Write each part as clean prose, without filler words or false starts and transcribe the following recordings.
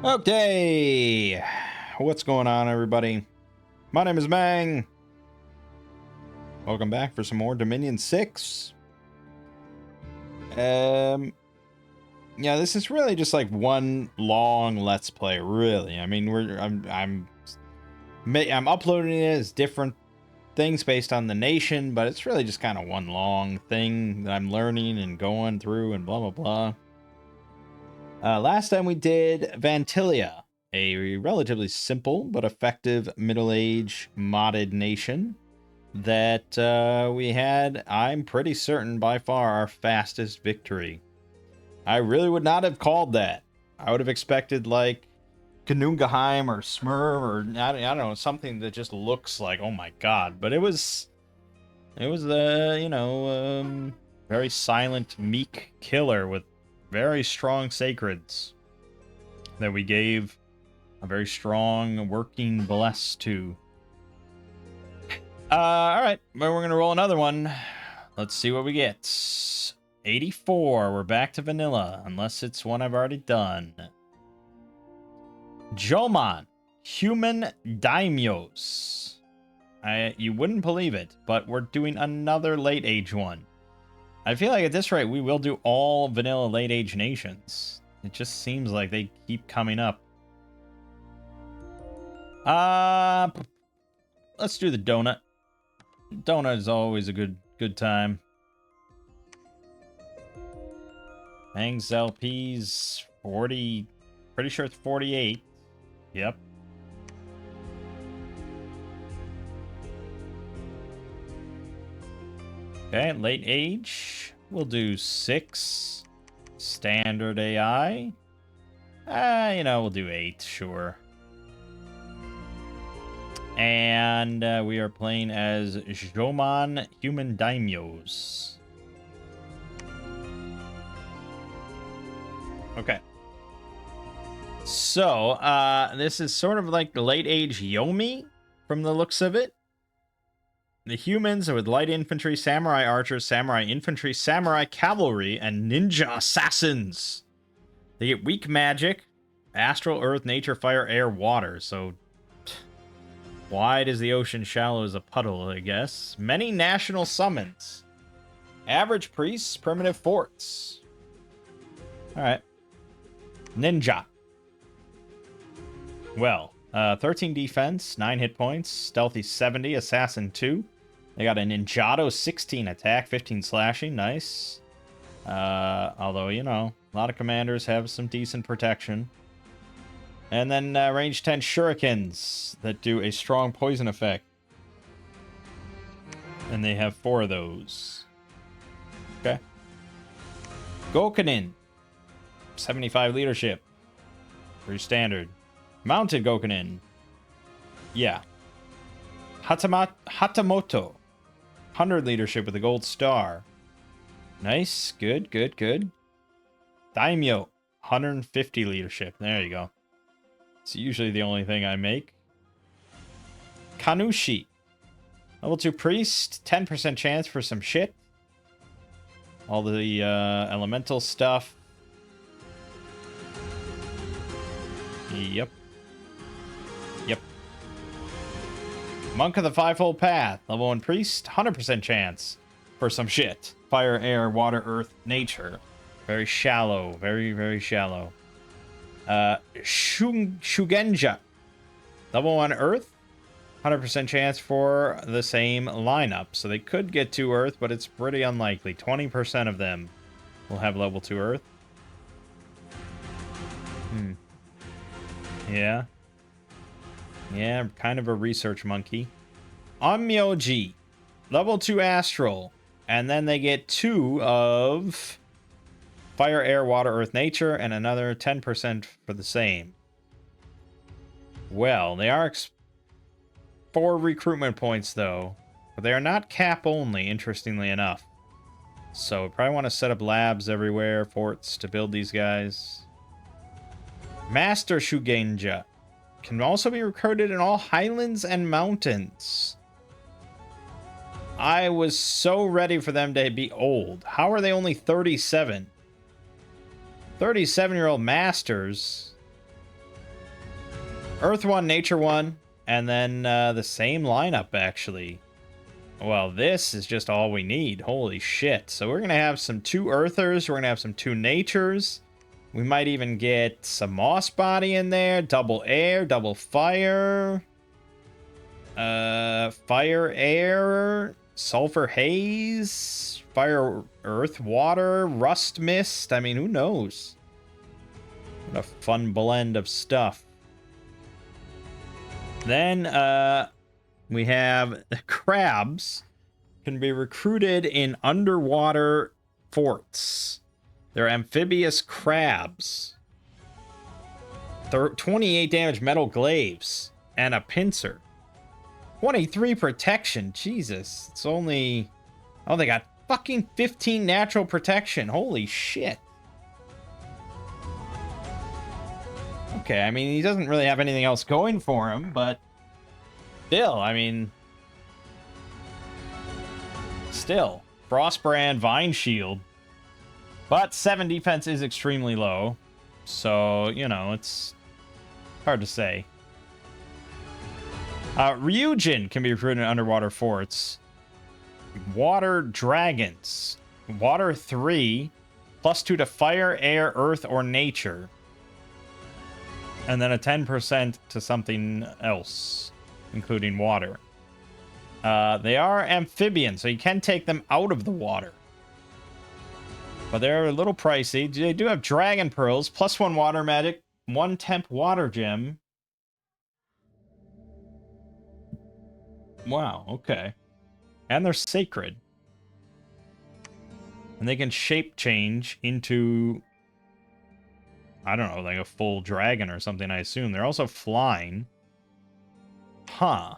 Okay, what's going on, everybody? My name is Mangg. Welcome back for some more Dominion 6. Yeah, this is really just like one long Let's Play, really. I mean, I'm uploading it as different things based on the nation, but it's really just kind of one long thing that I'm learning and going through and blah blah blah. Last time we did Vantilia, a relatively simple but effective middle-age modded nation that we had, I'm pretty certain, by far our fastest victory. I really would not have called that. I would have expected like Kanungaheim or Smurf or I don't know, something that just looks like, oh my god. But it was very silent, meek killer with very strong sacreds that we gave a very strong working bless to. Alright, well, we're gonna roll another one. Let's see what we get. 84, we're back to vanilla, unless it's one I've already done. Jomon, human daimyos. You wouldn't believe it, but we're doing another late age one. I feel like at this rate, we will do all vanilla late age nations. It just seems like they keep coming up. Let's do the donut. Donut is always a good time. Mangg's LP's 40, pretty sure it's 48. Yep. Okay, late age. We'll do 6. Standard AI. We'll do 8, sure. And we are playing as Jomon Human Daimyos. Okay. So, this is sort of like the late age Yomi from the looks of it. The humans are with light infantry, samurai archers, samurai infantry, samurai cavalry, and ninja assassins. They get weak magic, astral, earth, nature, fire, air, water. So, wide as the ocean, shallow as a puddle, I guess. Many national summons. Average priests, primitive forts. Alright. Ninja. Well, 13 defense, 9 hit points, stealthy 70, assassin 2. They got a ninjato 16 attack, 15 slashing, nice. Although, a lot of commanders have some decent protection. And then range 10 shurikens that do a strong poison effect. And they have 4 of those. Okay. Gokunin. 75 leadership. Pretty standard. Mounted Gokunin. Yeah. Hatamoto. 100 leadership with a gold star. Nice. Good. Daimyo. 150 leadership. There you go. It's usually the only thing I make. Kanushi. Level 2 priest. 10% chance for some shit. All the elemental stuff. Yep. Monk of the Fivefold Path. Level 1 priest. 100% chance for some shit. Fire, air, water, earth, nature. Very shallow. Very shallow. Shugenja. Level 1 earth. 100% chance for the same lineup. So they could get 2 earth, but it's pretty unlikely. 20% of them will have level 2 earth. Yeah. Yeah, kind of a research monkey. Onmyoji. Level 2 astral. And then they get 2 of fire, air, water, earth, nature, and another 10% for the same. Well, they are 4 recruitment points, though. But they are not cap only, interestingly enough. So we probably want to set up labs everywhere, forts, to build these guys. Master Shugenja. Can also be recruited in all highlands and mountains. I was so ready for them to be old. How are they only 37? 37-year-old masters. Earth 1, Nature 1, and then the same lineup, actually. Well, this is just all we need. Holy shit. So we're going to have some 2 Earthers. We're going to have some 2 Natures. We might even get some Moss Body in there. Double Air, double Fire. Fire, Air, Sulfur Haze, Fire, Earth, Water, Rust Mist. I mean, who knows? What a fun blend of stuff. Then, we have crabs can be recruited in underwater forts. They're amphibious crabs. 28 damage metal glaives and a pincer. 23 protection. Jesus. It's only... Oh, they got fucking 15 natural protection. Holy shit. Okay, I mean, he doesn't really have anything else going for him, but... Still, I mean... Still. Frostbrand, Vine Shield. But 7 defense is extremely low. So, you know, it's hard to say. Ryujin can be recruited in underwater forts. Water Dragons. Water 3. +2 to fire, air, earth, or nature. And then a 10% to something else, including water. They are amphibians, so you can take them out of the water. But they're a little pricey. They do have Dragon Pearls, +1 water magic, 1 temp water gem. Wow, okay. And they're sacred. And they can shape change into... I don't know, like a full dragon or something, I assume. They're also flying. Huh.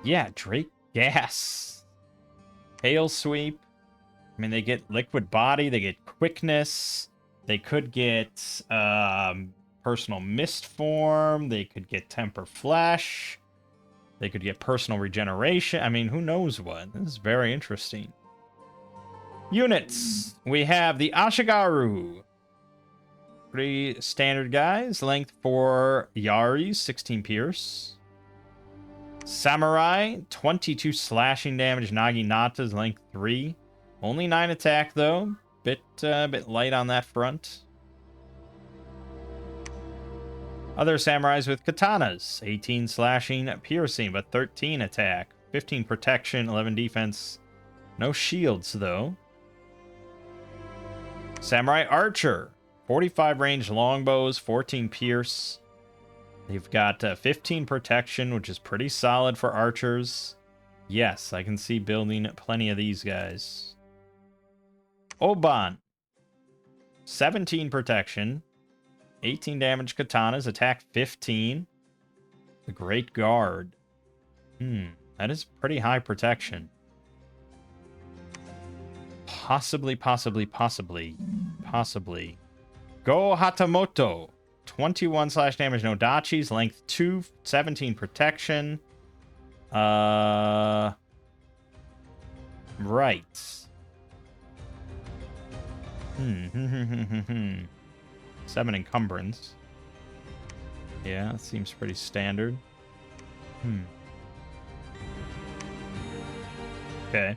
Yeah, Drake Gas. Hail Sweep. I mean, they get Liquid Body, they get Quickness. They could get Personal Mist Form. They could get Temper Flash. They could get Personal Regeneration. I mean, who knows what? This is very interesting. Units. We have the Ashigaru. Pretty standard guys. Length 4 Yaris, 16 Pierce. Samurai, 22 slashing damage. Naginatas, length 3. Only 9 attack, though. Bit light on that front. Other samurais with katanas. 18 slashing, piercing, but 13 attack. 15 protection, 11 defense. No shields, though. Samurai archer. 45 range longbows, 14 pierce. They've got 15 protection, which is pretty solid for archers. Yes, I can see building plenty of these guys. Oban. 17 protection. 18 damage katanas. Attack 15. The Great Guard. That is pretty high protection. Possibly. Go Hatamoto. 21 slash damage, no dachis. Length 2, 17 protection. Right. 7 encumbrance. Yeah, that seems pretty standard. Okay.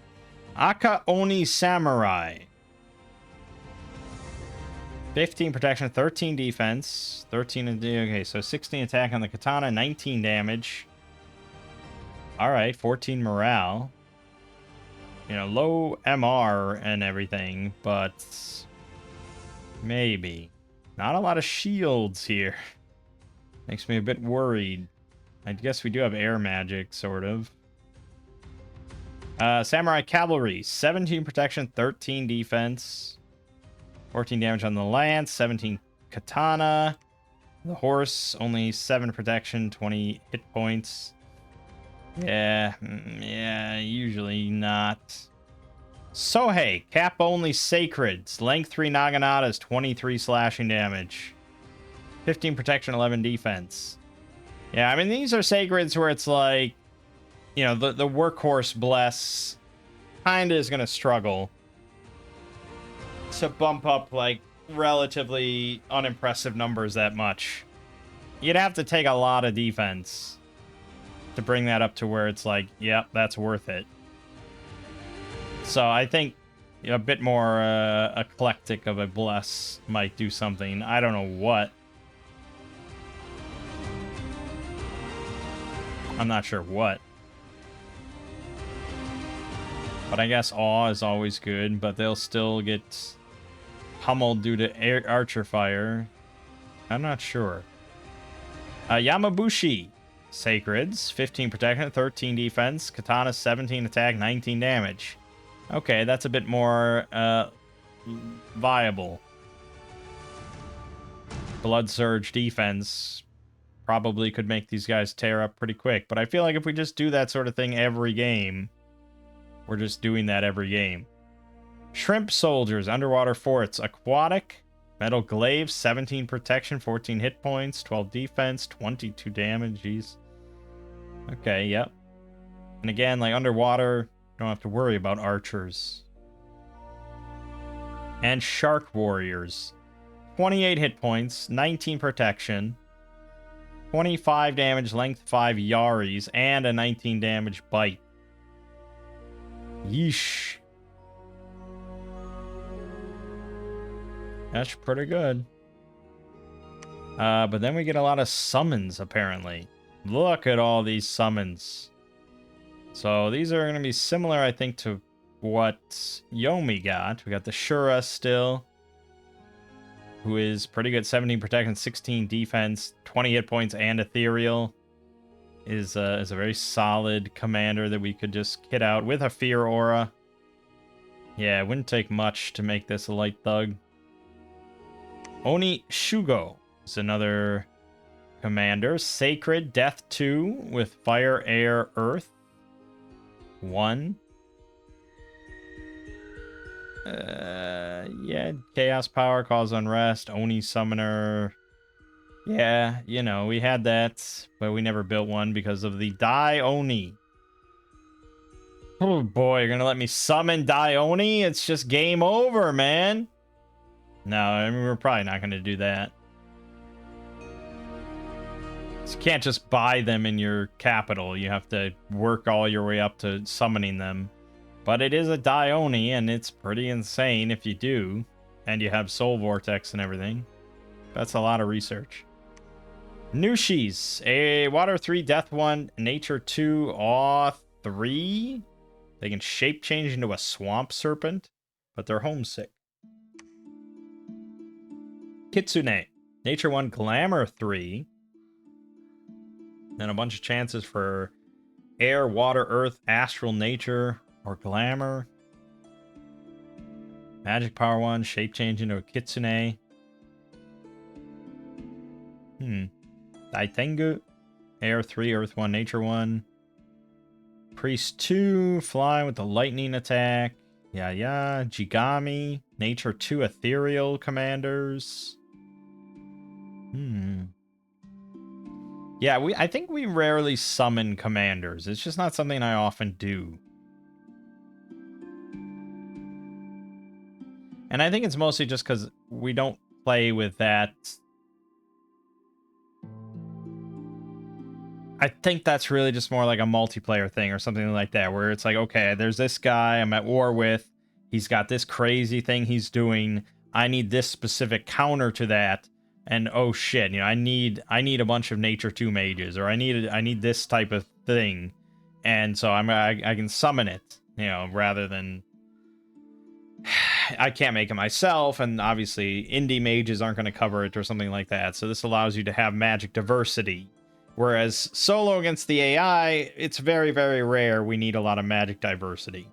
Aka Oni Samurai. 15 protection, 13 defense, 13... Okay, so 16 attack on the katana, 19 damage. Alright, 14 morale. You know, low MR and everything, but... maybe. Not a lot of shields here. Makes me a bit worried. I guess we do have air magic, sort of. Samurai Cavalry, 17 protection, 13 defense. 14 damage on the lance, 17 katana. The horse, only 7 protection, 20 hit points. Yeah, usually not. Sohei, cap only sacreds. Length 3 Naginatas, 23 slashing damage. 15 protection, 11 defense. Yeah, I mean, these are sacreds where it's like, you know, the workhorse bless kind of is going to struggle. to bump up, like, relatively unimpressive numbers that much. You'd have to take a lot of defense to bring that up to where it's like, yep, that's worth it. So I think a bit more eclectic of a bless might do something. I don't know what. I'm not sure what. But I guess awe is always good, but they'll still get pummeled due to archer fire. I'm not sure. Yamabushi. Sacreds. 15 protection, 13 defense. Katana, 17 attack, 19 damage. Okay, that's a bit more viable. Blood Surge defense probably could make these guys tear up pretty quick. But I feel like if we just do that sort of thing every game, we're just doing that every game. Shrimp Soldiers, Underwater Forts, Aquatic, Metal Glaive, 17 protection, 14 hit points, 12 defense, 22 damage. Jeez. Okay, yep. And again, like underwater, don't have to worry about archers. And Shark Warriors, 28 hit points, 19 protection, 25 damage, length 5 Yaris, and a 19 damage bite. Yeesh. That's pretty good. But then we get a lot of summons, apparently. Look at all these summons. So these are going to be similar, I think, to what Yomi got. We got the Shura still, who is pretty good. 17 protection, 16 defense, 20 hit points, and ethereal. Is a very solid commander that we could just kit out with a fear aura. Yeah, it wouldn't take much to make this a light thug. Oni Shugo is another commander. Sacred, Death 2 with Fire, Air, Earth 1. Yeah, Chaos Power, Cause Unrest, Oni Summoner. Yeah, you know, we had that, but we never built one because of the Dai Oni. Oh boy, you're gonna let me summon Dai Oni? It's just game over, man. No, I mean, we're probably not gonna do that. So you can't just buy them in your capital. You have to work all your way up to summoning them. But it is a Dai Oni, and it's pretty insane if you do. And you have Soul Vortex and everything. That's a lot of research. Nushis, a Water 3, Death 1, Nature 2, Awe 3. They can shape change into a Swamp Serpent, but they're homesick. Kitsune, Nature 1, Glamour 3. Then a bunch of chances for Air, Water, Earth, Astral, Nature, or Glamour. Magic Power 1, shape change into a Kitsune. Daitengu, Air 3, Earth 1, Nature 1. Priest 2, fly with the lightning attack. Yeah. Jigami, Nature 2, Ethereal commanders. Yeah, I think we rarely summon commanders. It's just not something I often do. And I think it's mostly just because we don't play with that. I think that's really just more like a multiplayer thing or something like that, where it's like, okay, there's this guy I'm at war with. He's got this crazy thing he's doing. I need this specific counter to that. And oh shit, you know, I need a bunch of Nature 2 mages, or I need this type of thing. And so I can summon it, you know, rather than I can't make it myself, and obviously indie mages aren't going to cover it or something like that. So this allows you to have magic diversity. Whereas solo against the AI, it's very, very rare we need a lot of magic diversity.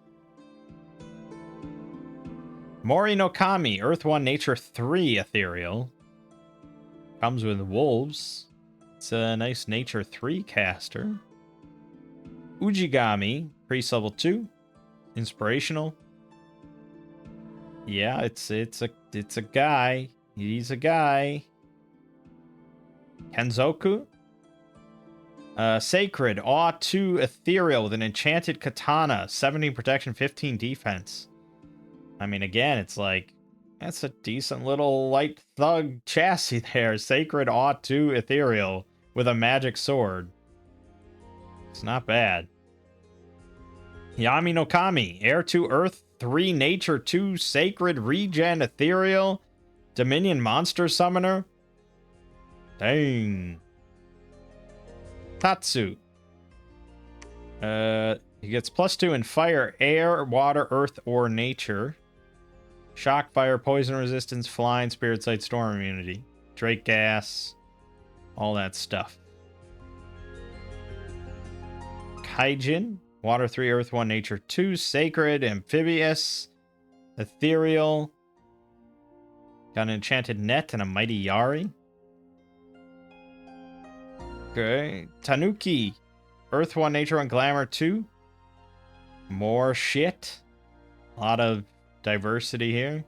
Mori no Kami, Earth 1, Nature 3 Ethereal. Comes with wolves. It's a nice Nature 3 caster. Ujigami, Priest level 2. Inspirational. Yeah, it's a guy. He's a guy. Kenzoku. Sacred, Awe 2 Ethereal with an enchanted katana, 17 protection, 15 defense. I mean, again, it's like That's a decent little light thug chassis there. Sacred Awe 2 Ethereal with a magic sword. It's not bad. Yami no Kami, Air 2 Earth, 3 Nature 2 Sacred Regen Ethereal, Dominion Monster Summoner. Dang. Tatsu. He gets +2 in fire, air, water, earth, or nature. Shock, fire, poison resistance, flying, spirit sight, storm immunity. Drake gas. All that stuff. Kaijin. Water 3, earth 1, nature 2. Sacred, amphibious, ethereal. Got an enchanted net and a mighty Yari. Okay. Tanuki. Earth 1, nature 1, glamour 2. More shit. A lot of diversity here.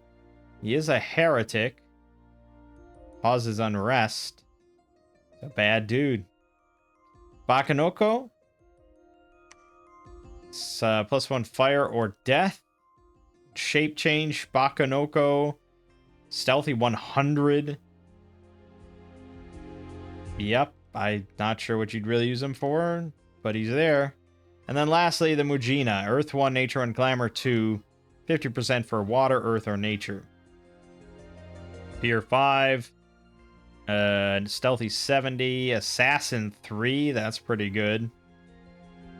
He is a heretic. Causes unrest. He's a bad dude. Bakanoko. It's +1 fire or death. Shape change. Bakanoko. Stealthy 100. Yep. I'm not sure what you'd really use him for, but he's there. And then lastly, the Mujina. Earth 1, nature 1, glamour 2. 50% for water, earth, or nature. Tier 5. Stealthy 70. Assassin 3. That's pretty good.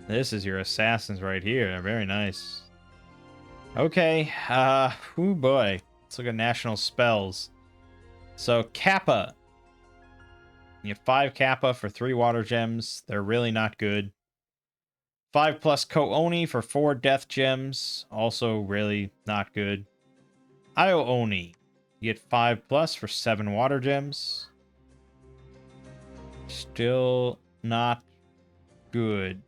This is your assassins right here. They're very nice. Okay. Oh boy. Let's look at national spells. So, Kappa. You have 5 Kappa for 3 water gems. They're really not good. 5+ Ko-Oni for 4 death gems. Also really not good. Io-Oni. You get 5+ for 7 water gems. Still not good.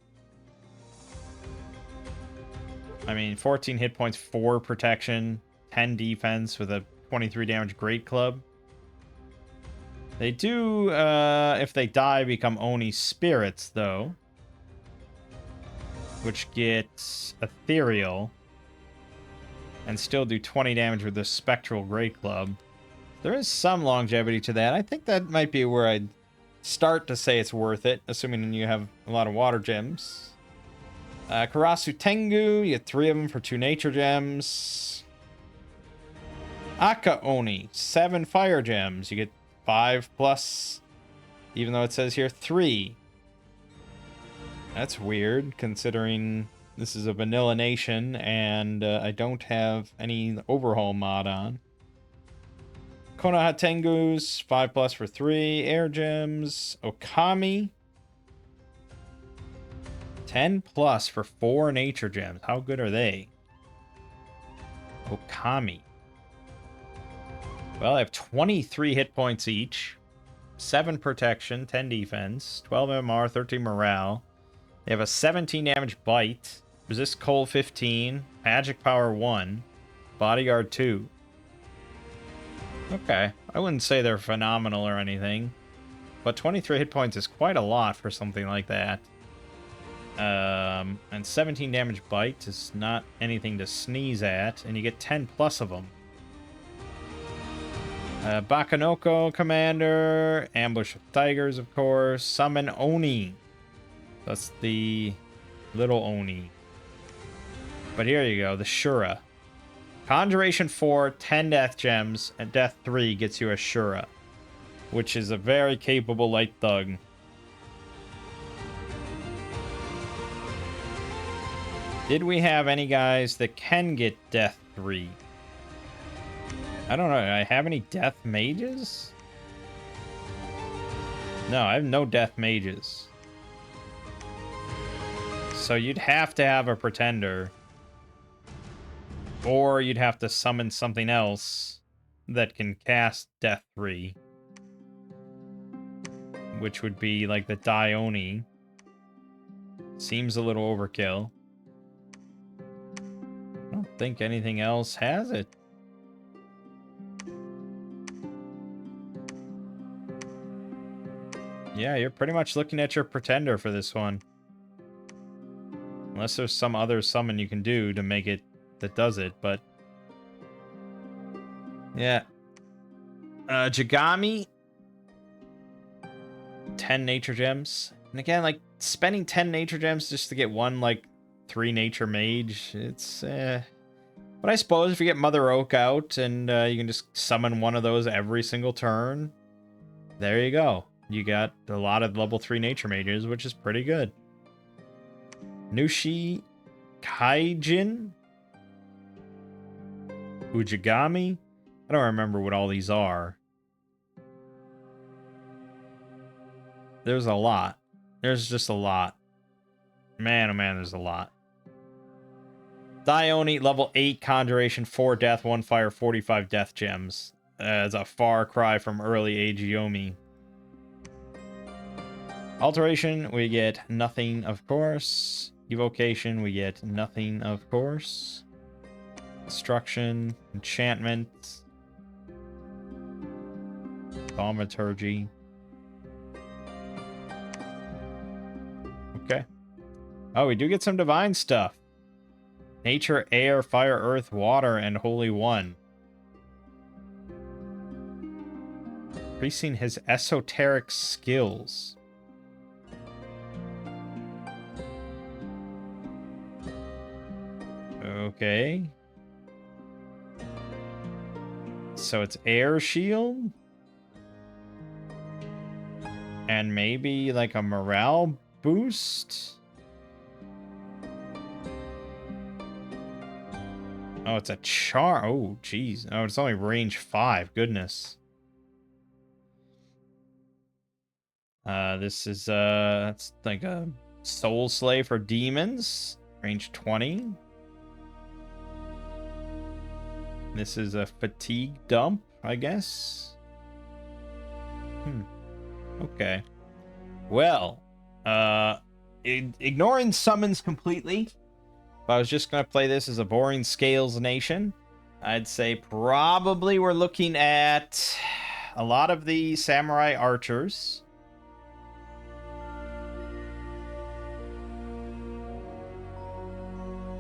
I mean, 14 hit points, 4 protection, 10 defense with a 23 damage Great Club. They do, if they die, become Oni Spirits, though. Which gets Ethereal. And still do 20 damage with the Spectral Great Club. There is some longevity to that. I think that might be where I'd start to say it's worth it, assuming you have a lot of water gems. Karasu Tengu, you get 3 of them for 2 nature gems. Aka Oni, 7 fire gems. You get 5+, even though it says here 3. That's weird, considering this is a vanilla nation, and I don't have any overhaul mod on. Konoha Tengus, 5+ for 3 air gems. Okami, 10+ for 4 nature gems. How good are they? Okami. Well, I have 23 hit points each. 7 protection, 10 defense, 12 MR, 13 morale. They have a 17 damage bite. Resist cold 15. Magic power 1. Bodyguard 2. Okay. I wouldn't say they're phenomenal or anything. But 23 hit points is quite a lot for something like that. And 17 damage bite is not anything to sneeze at. And you get 10+ of them. Bakanoko Commander. Ambush of Tigers, of course. Summon Oni. That's the little Oni. But here you go, the Shura. Conjuration 4, 10 death gems, and death 3 gets you a Shura, which is a very capable light thug. Did we have any guys that can get death 3? I don't know, do I have any death mages? No, I have no death mages. So you'd have to have a pretender. Or you'd have to summon something else that can cast Death 3. Which would be like the Dione. Seems a little overkill. I don't think anything else has it. Yeah, you're pretty much looking at your pretender for this one. Unless there's some other summon you can do to make it that does it, but Yeah. Jagami. 10 nature gems. And again, like, spending 10 nature gems just to get one, like, 3 nature mage, it's, But I suppose if you get Mother Oak out and you can just summon one of those every single turn, there you go. You got a lot of level 3 nature mages, which is pretty good. Nushi, Kaijin, Ujigami. I don't remember what all these are. There's a lot. There's just a lot. Man, oh man, there's a lot. Dione, level 8 Conjuration, 4 death, 1 fire, 45 death gems. It's a far cry from early age Yomi. Alteration, we get nothing, of course. Evocation, we get nothing, of course. Destruction, enchantment. Thaumaturgy. Okay. Oh, we do get some divine stuff. Nature, air, fire, earth, water, and holy one. Increasing his esoteric skills. Okay. So it's air shield? And maybe like a morale boost? Oh, it's a char. Oh, jeez. Oh, it's only range 5. Goodness. This is, it's like a soul slave for demons. Range 20. This is a fatigue dump, I guess. Okay. Well, ignoring summons completely, if I was just going to play this as a boring Scales Nation, I'd say probably we're looking at a lot of the Samurai Archers.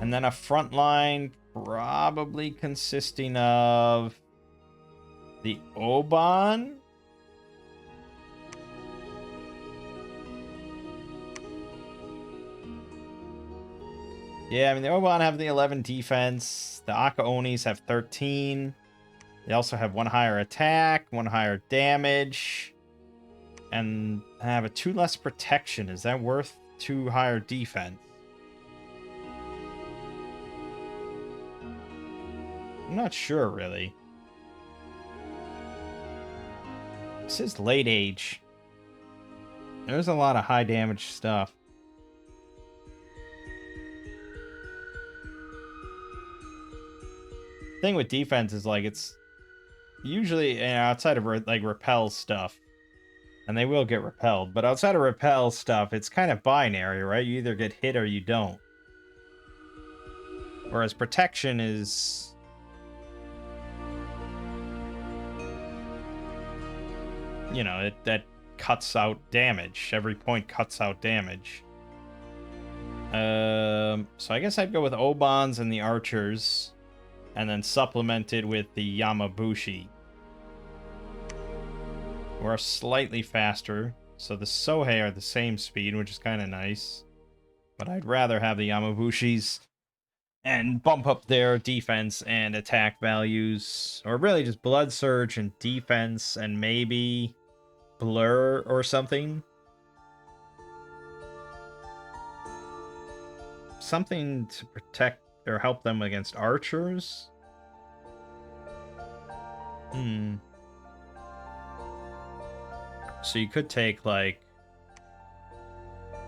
And then a front line probably consisting of the Oban. Yeah, I mean, the Oban have the 11 defense. The Akaonis have 13. They also have 1 higher attack, 1 higher damage. And have a 2 less protection. Is that worth 2 higher defense? I'm not sure, really. This is late age. There's a lot of high damage stuff. Thing with defense is, like, it's usually, outside of like repel stuff, and they will get repelled, but outside of repel stuff, it's kind of binary, right? You either get hit or you don't. Whereas protection is, you know, that cuts out damage. Every point cuts out damage. So I guess I'd go with Obans and the Archers, and then supplemented with the Yamabushi. We're slightly faster, so the Sohei are the same speed, which is kind of nice. But I'd rather have the Yamabushis and bump up their defense and attack values. Or really just Blood Surge and defense and maybe Blur or something. Something to protect or help them against archers. So you could take, like,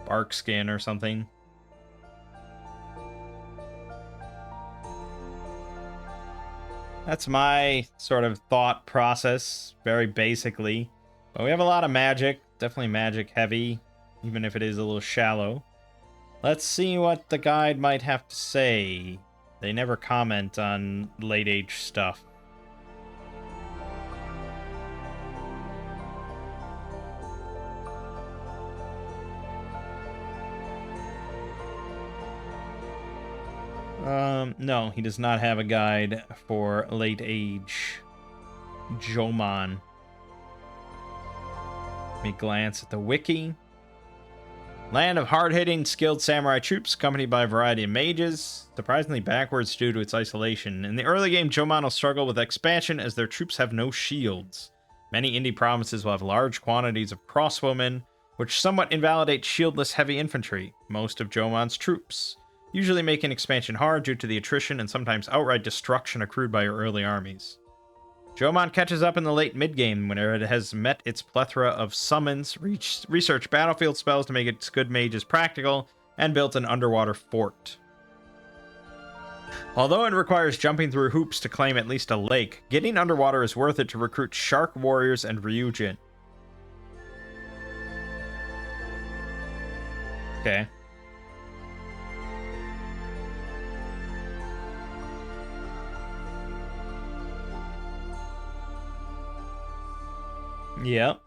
Bark Skin or something. That's my sort of thought process, very basically. But we have a lot of magic, definitely magic heavy, even if it is a little shallow. Let's see what the guide might have to say. They never comment on late age stuff. No, he does not have a guide for late age. Jomon. Let me glance at the wiki. Land of hard-hitting, skilled samurai troops, accompanied by a variety of mages. Surprisingly backwards due to its isolation. In the early game, Jomon will struggle with expansion as their troops have no shields. Many indie provinces will have large quantities of crossbowmen, which somewhat invalidates shieldless heavy infantry, most of Jomon's troops, usually making expansion hard due to the attrition and sometimes outright destruction accrued by your early armies. Jomon catches up in the late mid-game when it has met its plethora of summons, researched battlefield spells to make its good mages practical, and built an underwater fort. Although it requires jumping through hoops to claim at least a lake, getting underwater is worth it to recruit shark warriors and Ryujin. Okay. Yep.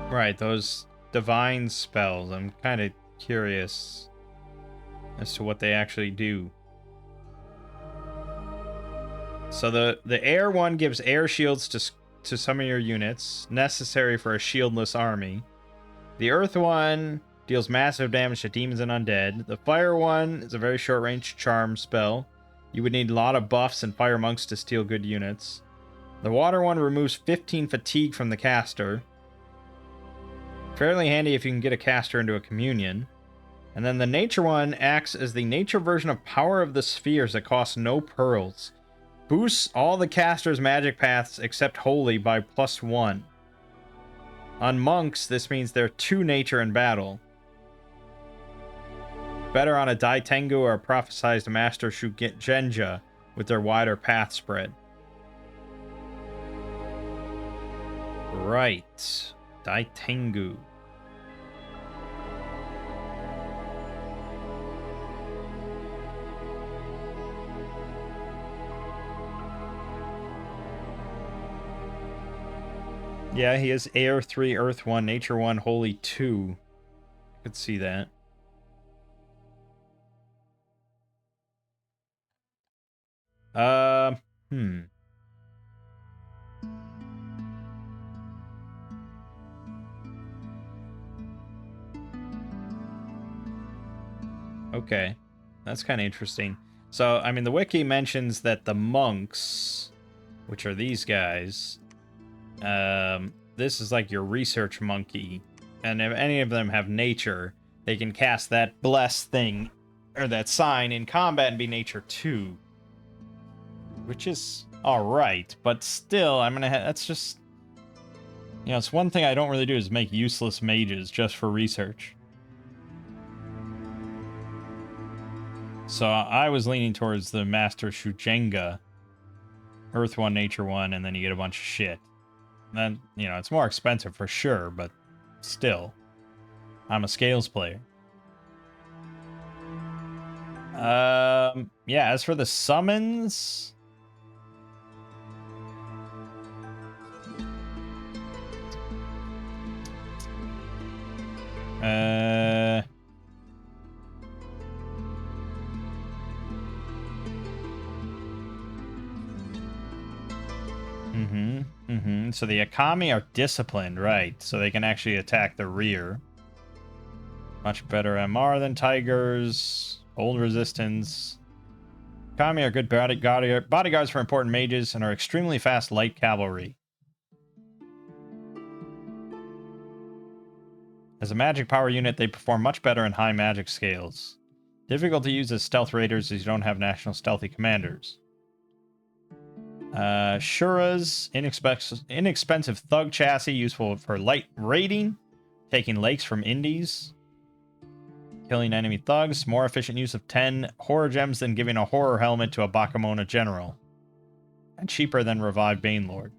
Right, those divine spells. I'm kind of curious as to what they actually do. So the air one gives air shields to some of your units, necessary for a shieldless army. The earth one deals massive damage to demons and undead. The fire one is a very short-range charm spell. You would need a lot of buffs and fire monks to steal good units. The water one removes 15 fatigue from the caster. Fairly handy if you can get a caster into a communion. And then the nature one acts as the nature version of Power of the Spheres that costs no pearls. Boosts all the caster's magic paths except holy by +1. On monks, this means they're 2 nature in battle. Better on a Daitengu or a prophesized Master Shugenja with their wider path spread. Right. Daitengu. Yeah, he is Air 3, Earth 1, Nature 1, Holy 2. I could see that. Okay. That's kind of interesting. So, I mean, the wiki mentions that the monks, which are these guys, this is like your research monkey. And if any of them have nature, they can cast that bless thing, or that sign in combat and be nature 2. Which is alright, but still, I'm gonna that's just... You know, it's one thing I don't really do is make useless mages just for research. So I was leaning towards the Master Shugenja, Earth 1, Nature 1, and then you get a bunch of shit. Then, you know, it's more expensive for sure, but still. I'm a scales player. Yeah, as for the summons... So the Akami are disciplined, right? So they can actually attack the rear. Much better MR than Tigers. Hold resistance. Akami are good bodyguards for important mages and are extremely fast light cavalry. As a magic power unit, they perform much better in high magic scales. Difficult to use as stealth raiders as you don't have national stealthy commanders. Shura's inexpensive thug chassis, useful for light raiding, taking lakes from indies. killing enemy thugs. More efficient use of 10 horror gems than giving a horror helmet to a Bakamona general. And cheaper than Revive Banelord.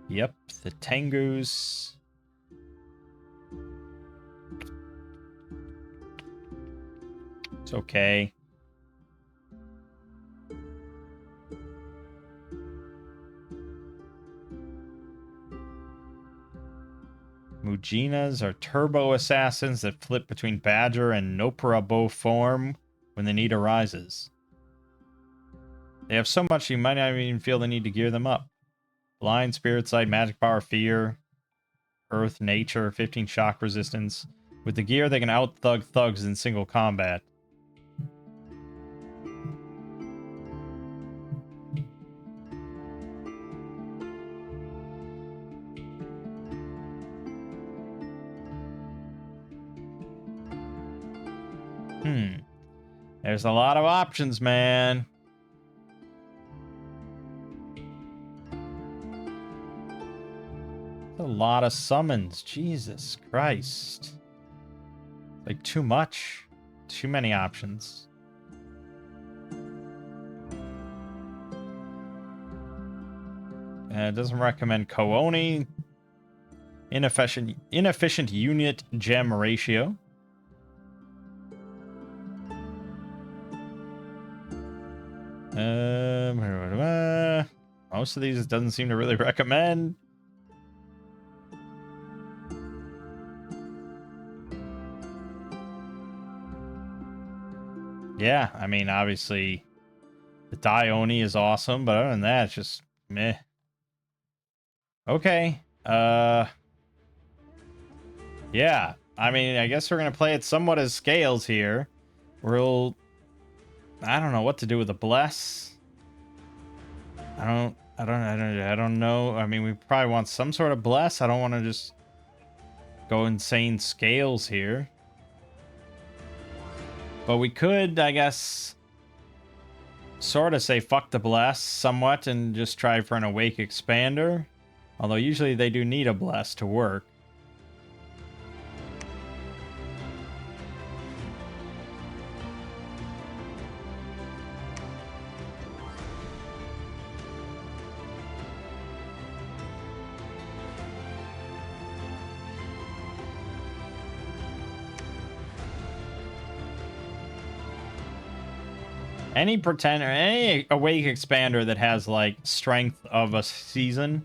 Yep, the Tengus. It's okay. Mujinas are turbo assassins that flip between Badger and Nopara bow form when the need arises. They have so much you might not even feel the need to gear them up. Blind, Spirit Sight, Magic Power, Fear, Earth, Nature, 15 shock resistance. With the gear, they can out-thug thugs in single combat. There's a lot of options, man. A lot of summons. Jesus Christ. Like, too much. Too many options. It doesn't recommend Kooni. Inefficient unit gem ratio. Most of these it doesn't seem to really recommend. Yeah, I mean, obviously, the Dione is awesome, but other than that, it's just meh. Okay. Yeah, I mean, I guess we're gonna play it somewhat as scales here. I don't know what to do with the bless. I don't know. I mean, we probably want some sort of bless. I don't want to just go insane scales here. But we could, I guess, sort of say fuck the bless somewhat and just try for an awake expander. Although usually they do need a bless to work. Any pretender, any awake expander that has like strength of a season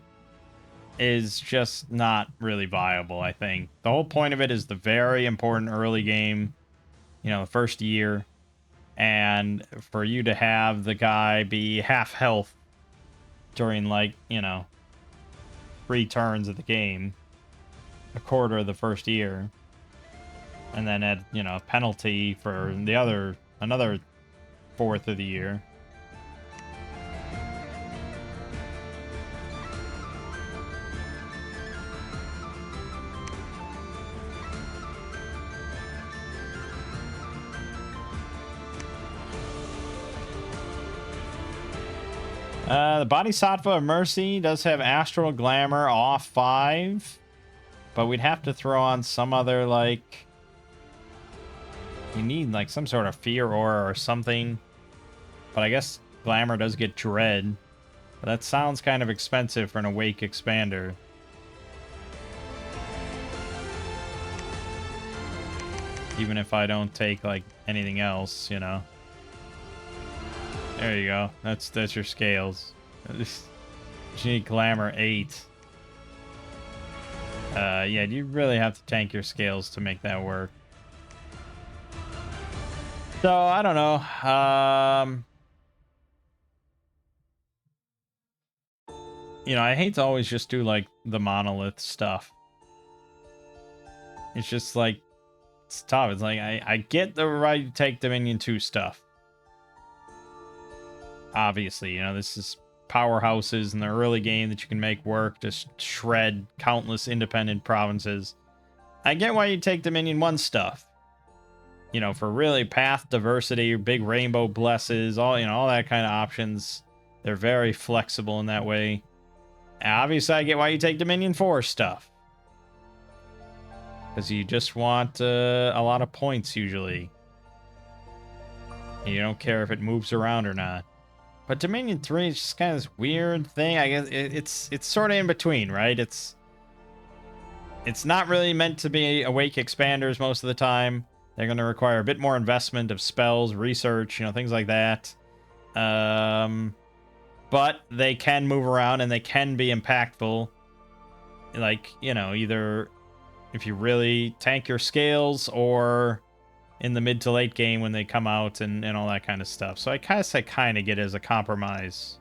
is just not really viable, I think. The whole point of it is the very important early game, you know, the first year, and for you to have the guy be half health during, like, you know, 3 turns of the game, a quarter of the first year, and then add, you know, a penalty for another fourth of the year. The Bodhisattva of Mercy does have Astral Glamour off 5, but we'd have to throw on some other, like, you need like some sort of fear aura or something. But I guess Glamour does get Dread. But that sounds kind of expensive for an awake expander. Even if I don't take like anything else, you know. There you go. That's your scales. You need Glamour 8. Yeah, you really have to tank your scales to make that work. So, I don't know. You know, I hate to always just do, like, the monolith stuff. It's just, like, it's tough. It's like, I get the right to take Dominion 2 stuff. Obviously, you know, this is powerhouses in the early game that you can make work, just shred countless independent provinces. I get why you take Dominion 1 stuff. You know, for really path diversity, big rainbow blesses, all, you know, all that kind of options. They're very flexible in that way. Obviously, I get why you take Dominion 4 stuff. Because you just want a lot of points, usually. And you don't care if it moves around or not. But Dominion 3 is just kind of this weird thing. I guess it's sort of in between, right? It's not really meant to be awake expanders most of the time. They're going to require a bit more investment of spells, research, things like that. But they can move around and they can be impactful. Like, either if you really tank your scales or in the mid to late game when they come out and all that kind of stuff. So I kind of get it as a compromise.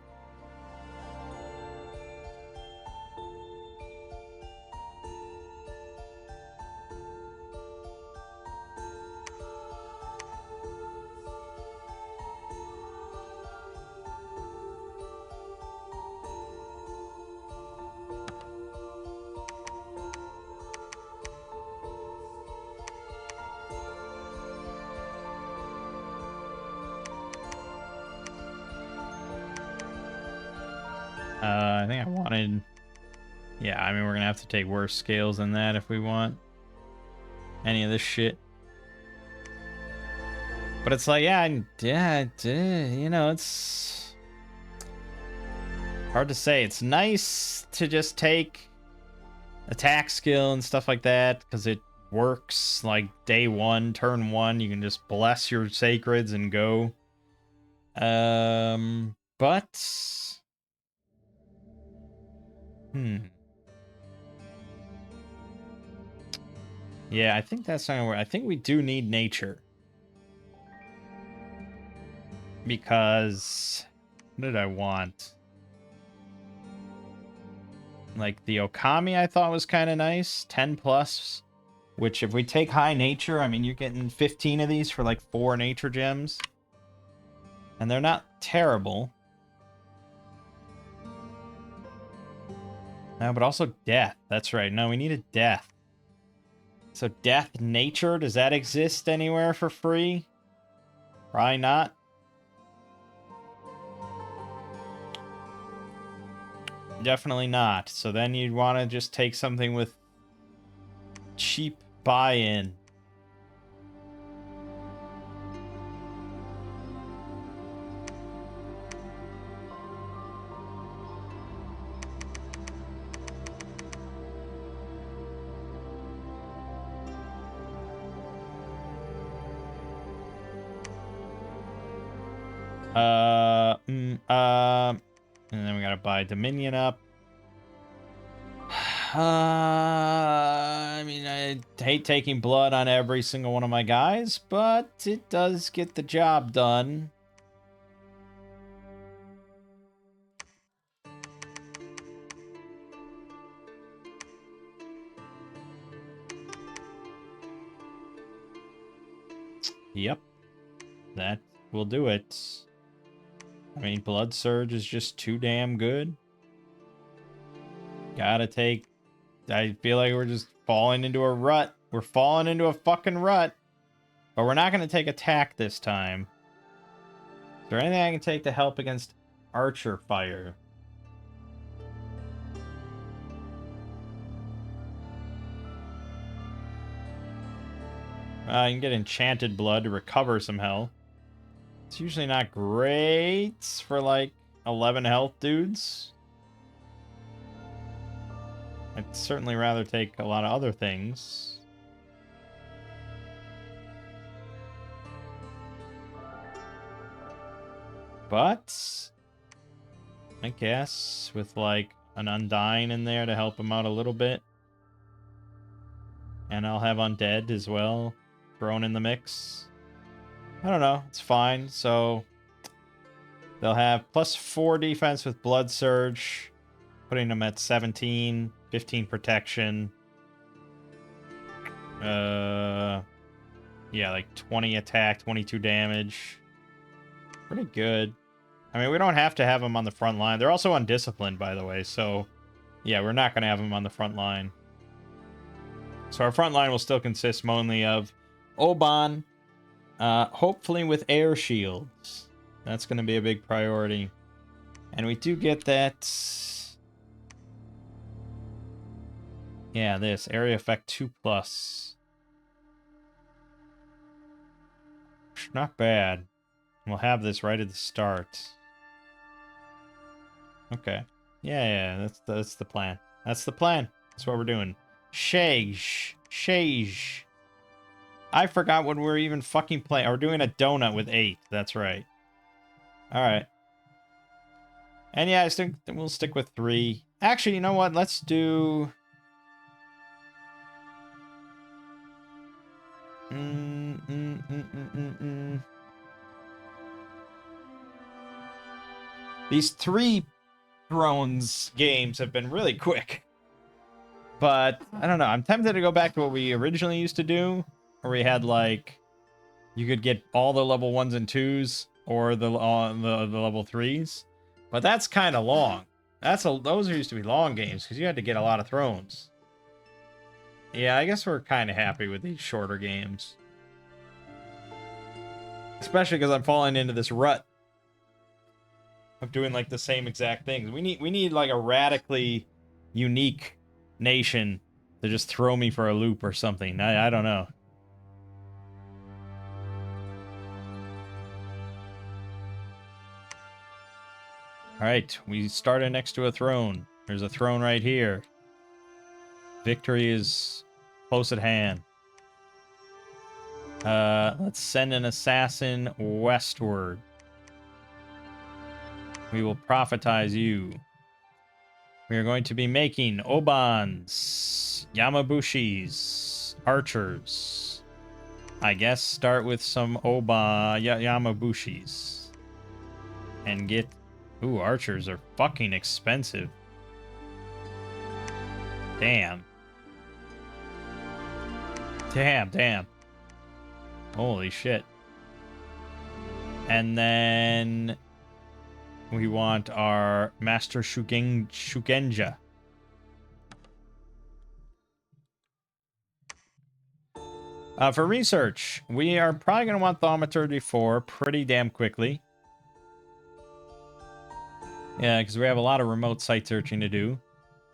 I think I wanted... Yeah, I mean, we're going to have to take worse scales than that if we want any of this shit. But it's like, it's hard to say. It's nice to just take attack skill and stuff like that because it works like day one, turn one. You can just bless your sacreds and go. But... Yeah, I think that's not gonna work. I think we do need nature. Because... What did I want? Like, the Okami I thought was kind of nice. 10 plus. Which, if we take high nature, I mean, you're getting 15 of these for like 4 nature gems. And they're not terrible. No, but also death. That's right. No, we need a death. So death, nature, does that exist anywhere for free? Probably not. Definitely not. So then you'd want to just take something with cheap buy-in. And then we gotta buy Dominion up. I mean, I hate taking blood on every single one of my guys, but it does get the job done. Yep. That will do it. I mean, Blood Surge is just too damn good. Gotta take... I feel like we're just falling into a rut. We're falling into a fucking rut. But we're not going to take attack this time. Is there anything I can take to help against Archer Fire? You can get Enchanted Blood to recover some health. It's usually not great for like 11 health dudes. I'd certainly rather take a lot of other things. But I guess with like an Undying in there to help him out a little bit. And I'll have Undead as well thrown in the mix. I don't know. It's fine. So they'll have plus 4 defense with Blood Surge, putting them at 17, 15 protection. Yeah, like 20 attack, 22 damage. Pretty good. I mean, we don't have to have them on the front line. They're also undisciplined, by the way. So, yeah, we're not going to have them on the front line. So our front line will still consist mainly of Oban, hopefully with air shields. That's going to be a big priority. And we do get that... Yeah, this. Area effect 2+. Not bad. We'll have this right at the start. Okay. Yeah, that's the plan. That's the plan. That's what we're doing. Shage. I forgot what we're even fucking playing. We're doing a donut with 8. That's right. Alright. And yeah, I think we'll stick with 3. Actually, you know what? Let's do... These 3 Thrones games have been really quick. But, I don't know. I'm tempted to go back to what we originally used to do. Where we had, like... You could get all the level 1s and 2s. Or the level 3s. But that's kind of long. Those used to be long games. Because you had to get a lot of thrones. Yeah, I guess we're kind of happy with these shorter games. Especially because I'm falling into this rut. Of doing, like, the same exact things. We need like, a radically unique nation to just throw me for a loop or something. I don't know. Alright, we started next to a throne. There's a throne right here. Victory is close at hand. Let's send an assassin westward. We will prophetize you. We are going to be making Obans, Yamabushis, archers. I guess start with some Yamabushis. And get... Ooh, archers are fucking expensive. Damn. Damn. Holy shit. And then... We want our Master Shugenja. For research, we are probably going to want Thaumaturgy 4 pretty damn quickly. Yeah, because we have a lot of remote site searching to do.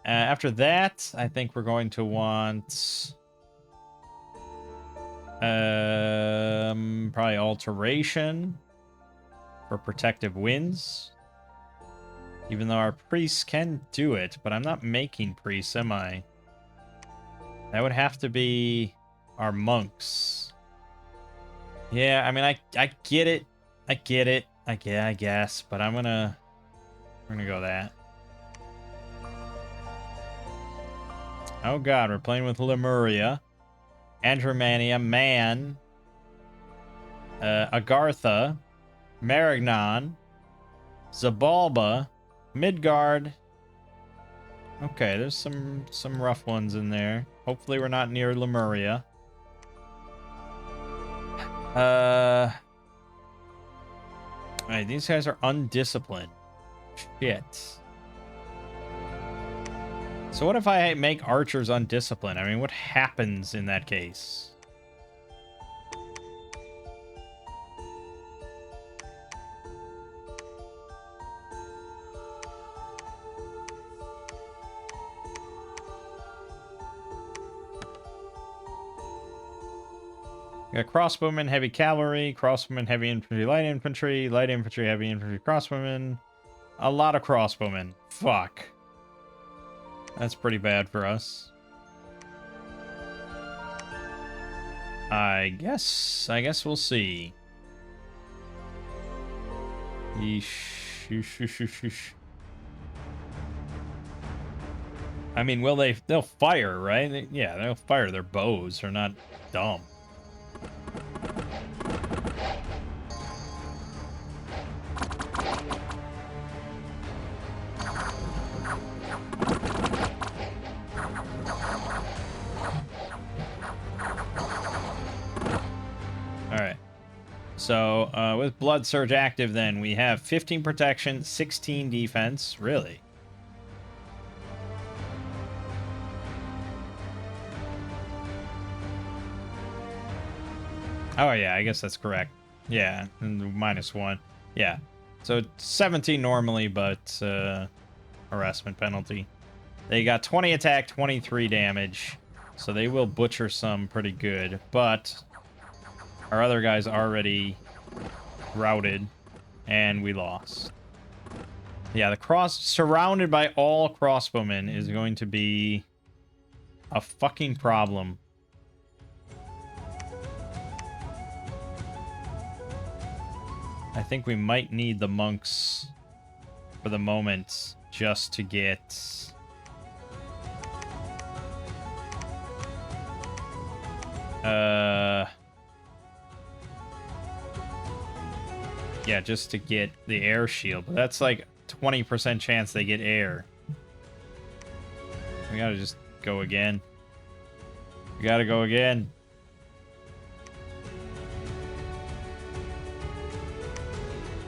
After that, I think we're going to want... probably Alteration for Protective Winds. Even though our priests can do it, but I'm not making priests, am I? That would have to be our monks. Yeah, I mean, I get it. I guess, but we're gonna go that. Oh god, we're playing with Lemuria, Andromania, Man, Agartha, Marignon, Zabalba, Midgard. Okay, there's some rough ones in there. Hopefully we're not near Lemuria. Alright, these guys are undisciplined. Shit. So what if I make archers undisciplined? I mean, what happens in that case? We got crossbowmen, heavy cavalry, crossbowmen, heavy infantry, light infantry, heavy infantry, crossbowmen. A lot of crossbowmen. Fuck. That's pretty bad for us. I guess we'll see. Yeesh. I mean, they'll fire, right? Yeah, they'll fire their bows. They're not dumb. Alright. So, with Blood Surge active, then, we have 15 protection, 16 defense. Really? Oh, yeah, I guess that's correct. Yeah, and -1. Yeah. So 17 normally, but harassment penalty. They got 20 attack, 23 damage. So they will butcher some pretty good. But our other guy's already routed, and we lost. Yeah, the surrounded by all crossbowmen is going to be a fucking problem. I think we might need the monks for the moment just to get... Yeah, just to get the air shield. But that's like 20% chance they get air. We gotta just go again. We gotta go again.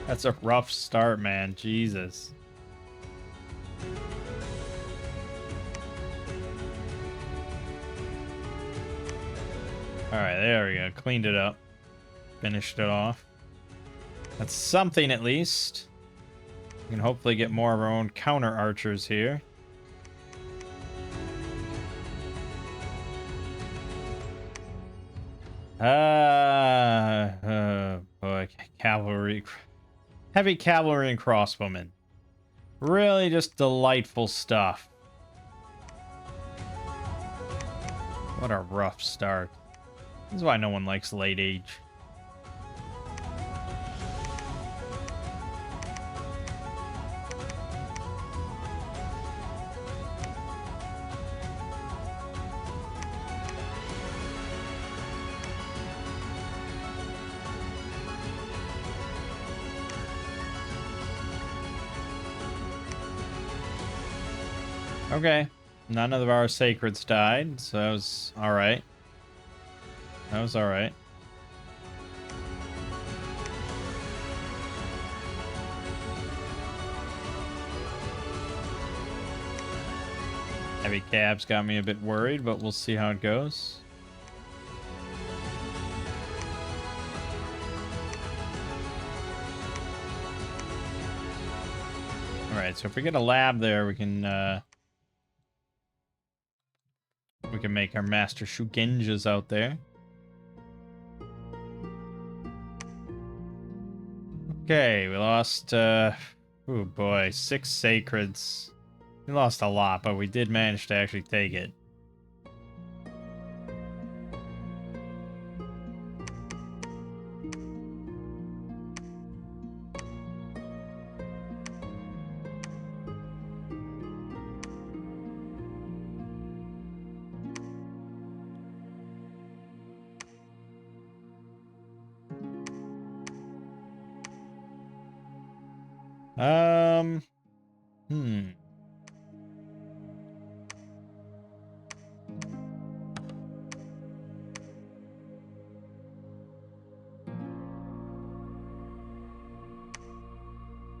That's a rough start, man. Jesus. Alright, there we go. Cleaned it up. Finished it off. That's something at least. We can hopefully get more of our own counter archers here. Boy, cavalry. Heavy cavalry and crossbowmen. Really just delightful stuff. What a rough start. This is why no one likes late age. Okay, none of our sacreds died, so that was alright. That was alright. Heavy cabs got me a bit worried, but we'll see how it goes. Alright, so if we get a lab there, we can make our master Shugenjas out there. Okay, we lost, oh boy, 6 sacreds. We lost a lot, but we did manage to actually take it.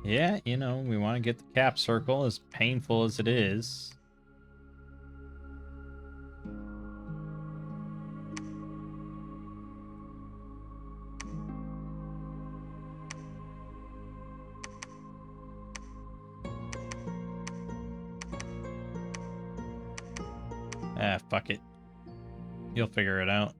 Yeah, you know, we want to get the cap circle, as painful as it is. Ah, fuck it. You'll figure it out.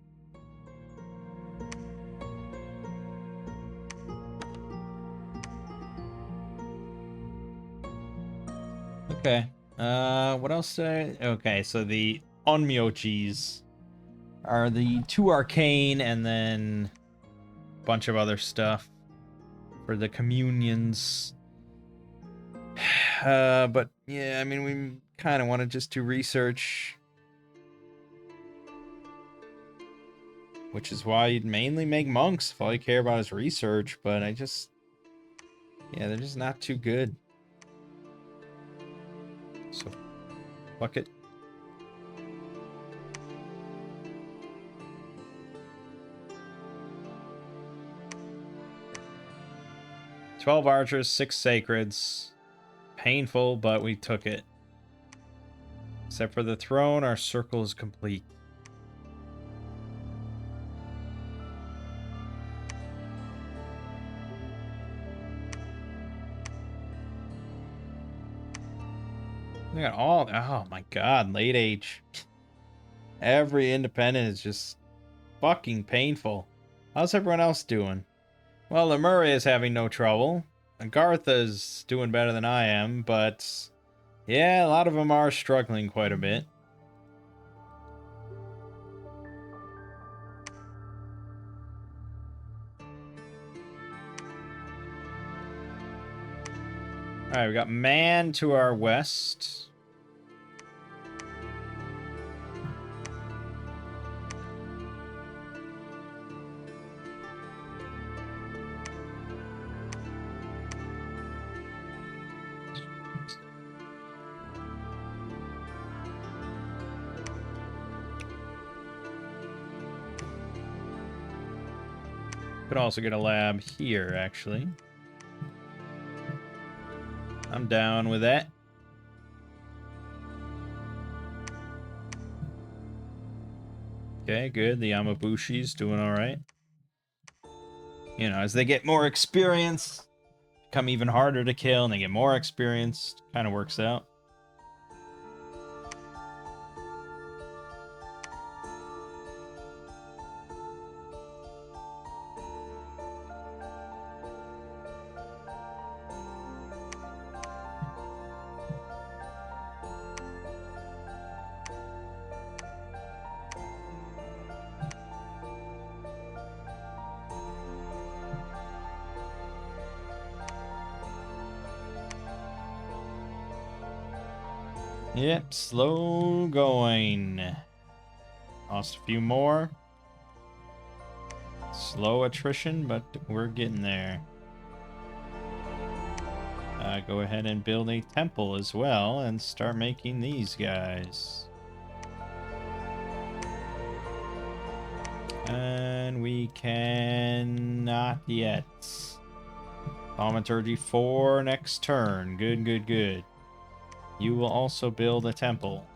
Okay. What else? Okay, so the Onmyochis are the 2 arcane and then a bunch of other stuff for the communions. But yeah, I mean, we kind of want to just do research, which is why you'd mainly make monks if all you care about is research. But yeah, they're just not too good. So, fuck it. "12 archers, 6 sacreds. Painful, but we took it. Except for the throne, our circle is complete." Look at all. Oh my god, late age. Every independent is just fucking painful. How's everyone else doing? Well, Lemuria is having no trouble. Agartha's doing better than I am, but yeah, a lot of them are struggling quite a bit. Alright, we got Man to our west. Could also get a lab here, actually. I'm down with that. Okay, good. The Yamabushi's doing alright. You know, as they get more experience, become even harder to kill, and they get more experience. Kind of works out. Yep, slow going. Lost a few more. Slow attrition, but we're getting there. Go ahead and build a temple as well and start making these guys. And we can not yet. Thaumaturgy 4 next turn. Good, good, good. You will also build a temple.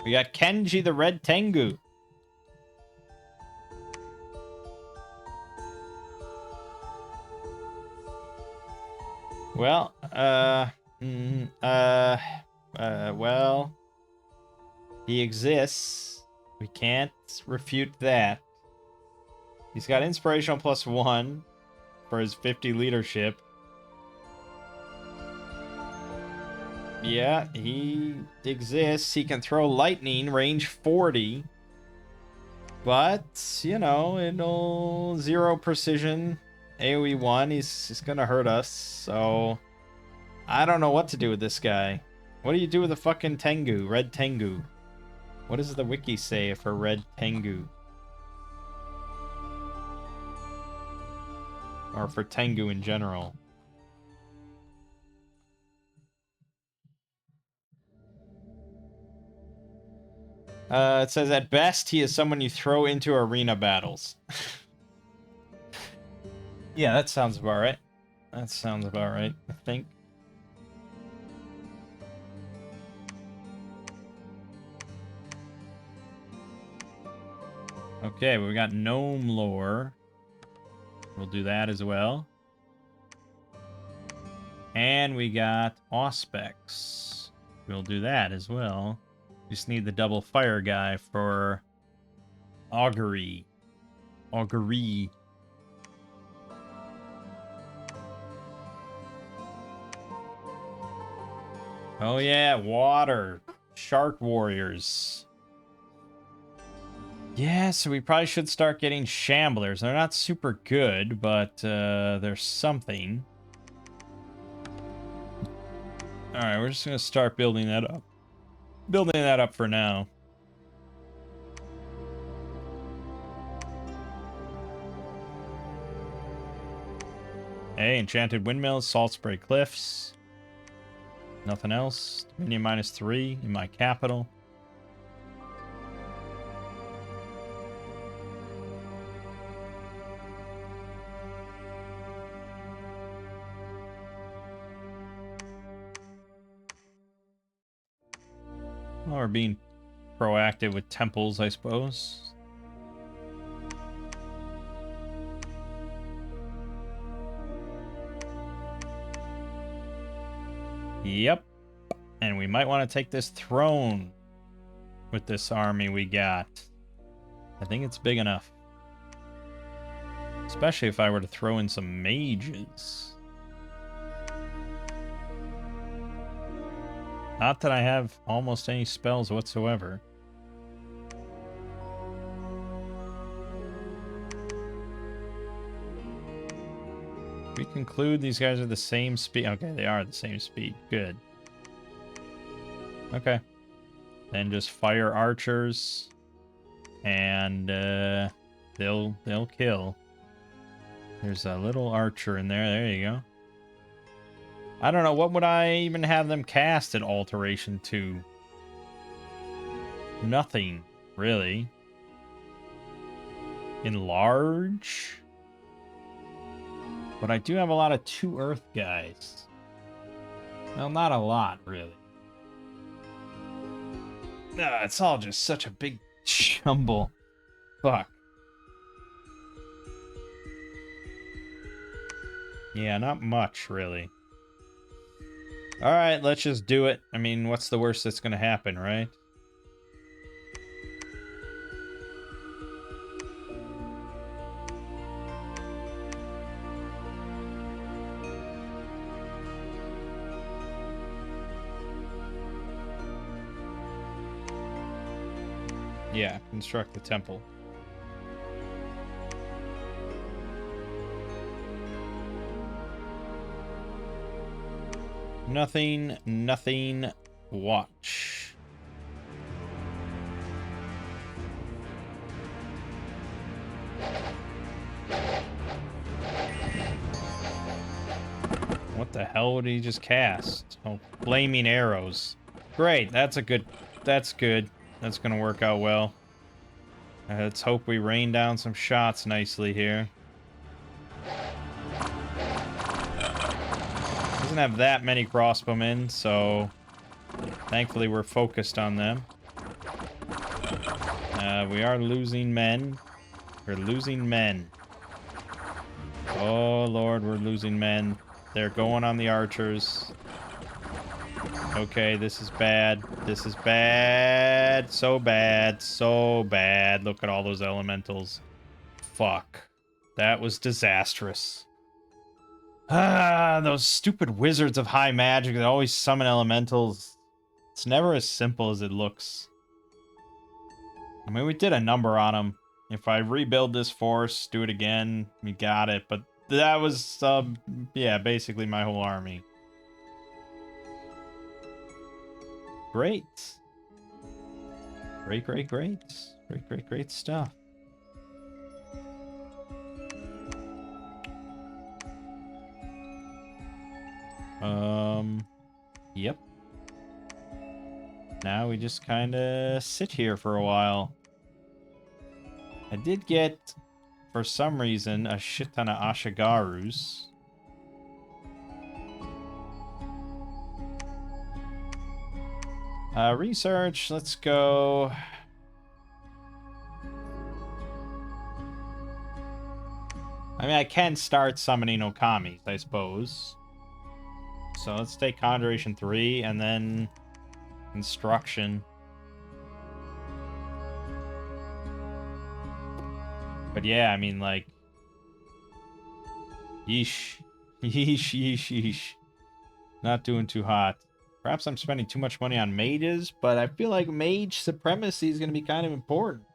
We got Kenji the Red Tengu. Well, well, he exists. We can't refute that. He's got inspirational +1 for his 50 leadership. Yeah, he exists. He can throw lightning, range 40. But, you know, it'll 0 precision. AoE 1, he's gonna hurt us, so I don't know what to do with this guy. What do you do with a fucking Tengu, Red Tengu? What does the wiki say for Red Tengu? Or for Tengu in general? It says, at best, he is someone you throw into arena battles. Yeah, that sounds about right. That sounds about right, I think. Okay, we got gnome lore. We'll do that as well. And we got Auspex. We'll do that as well. Just need the double fire guy for Augury. Augury. Oh yeah, water. Shark warriors. Yeah, so we probably should start getting shamblers. They're not super good, but they're something. Alright, we're just going to start building that up. Building that up for now. Hey, enchanted windmills, salt spray cliffs. Nothing else. Dominion -3 in my capital. Well, we're being proactive with temples, I suppose. Yep. And we might want to take this throne with this army we got. I think it's big enough. Especially if I were to throw in some mages. Not that I have almost any spells whatsoever. We conclude these guys are the same speed. Okay, they are the same speed. Good. Okay. Then just fire archers. And they'll kill. There's a little archer in there. There you go. I don't know. What would I even have them cast at alteration to? Nothing, really. Enlarge? But I do have a lot of 2 earth guys. Well, not a lot, really. It's all just such a big jumble. Fuck. Yeah, not much, really. Alright, let's just do it. I mean, what's the worst that's gonna happen, right? Yeah, construct the temple. Nothing, nothing, watch. What the hell would he just cast? Oh, flaming arrows. Great, that's good. That's gonna work out well. Let's hope we rain down some shots nicely here. Doesn't have that many crossbowmen, so thankfully we're focused on them. We are losing men. We're losing men. Oh lord, we're losing men. They're going on the archers. Okay, this is bad. This is bad. So bad. So bad. Look at all those elementals. Fuck. That was disastrous. Ah, those stupid wizards of high magic that always summon elementals. It's never as simple as it looks. I mean, we did a number on them. If I rebuild this force, do it again, we got it. But that was, yeah, basically my whole army. Great. Great, great, great. Great, great, great stuff. Yep. Now we just kind of sit here for a while. I did get, for some reason, a shit ton of Ashigarus. Research, let's go. I mean, I can start summoning Okamis, I suppose. So let's take Conjuration 3 and then Instruction. But yeah, I mean, like... Yeesh. Yeesh, yeesh, yeesh. Not doing too hot. Perhaps I'm spending too much money on mages, but I feel like mage supremacy is going to be kind of important.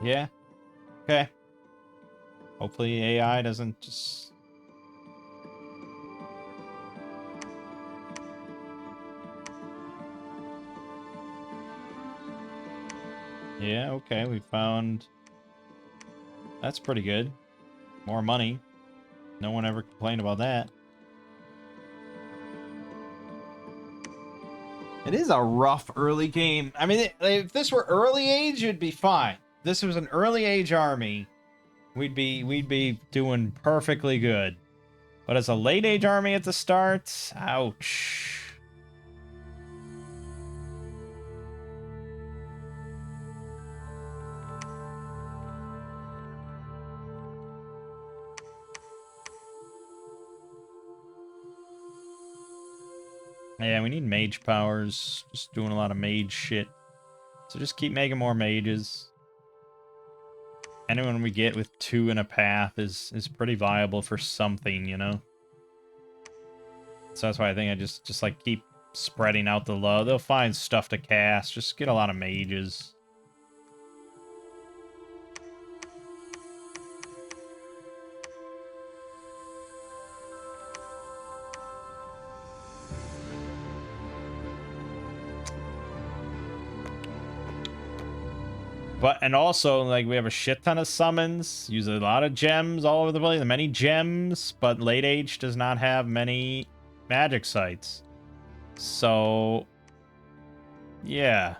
Yeah. Okay. Hopefully AI doesn't just... Yeah, okay, we found... That's pretty good. More money. No one ever complained about that. It is a rough early game. I mean, if this were early age, it'd be fine. This was an early age army. we'd be doing perfectly good. But as a late age army at the start, ouch. Yeah, we need mage powers. Just doing a lot of mage shit. So just keep making more mages. Anyone we get with 2 in a path is pretty viable for something, you know? So that's why I think I just like keep spreading out the load. They'll find stuff to cast. Just get a lot of mages. But, and also, like, we have a shit ton of summons, use a lot of gems all over the place, many gems, but late age does not have many magic sites. So, yeah.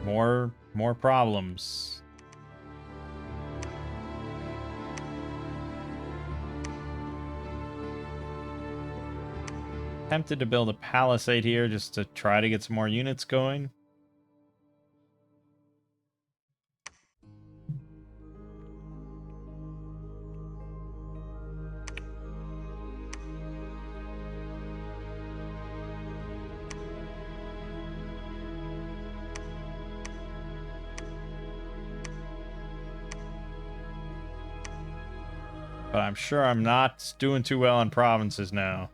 More problems. Tempted to build a palisade here just to try to get some more units going. But I'm sure I'm not doing too well in provinces now.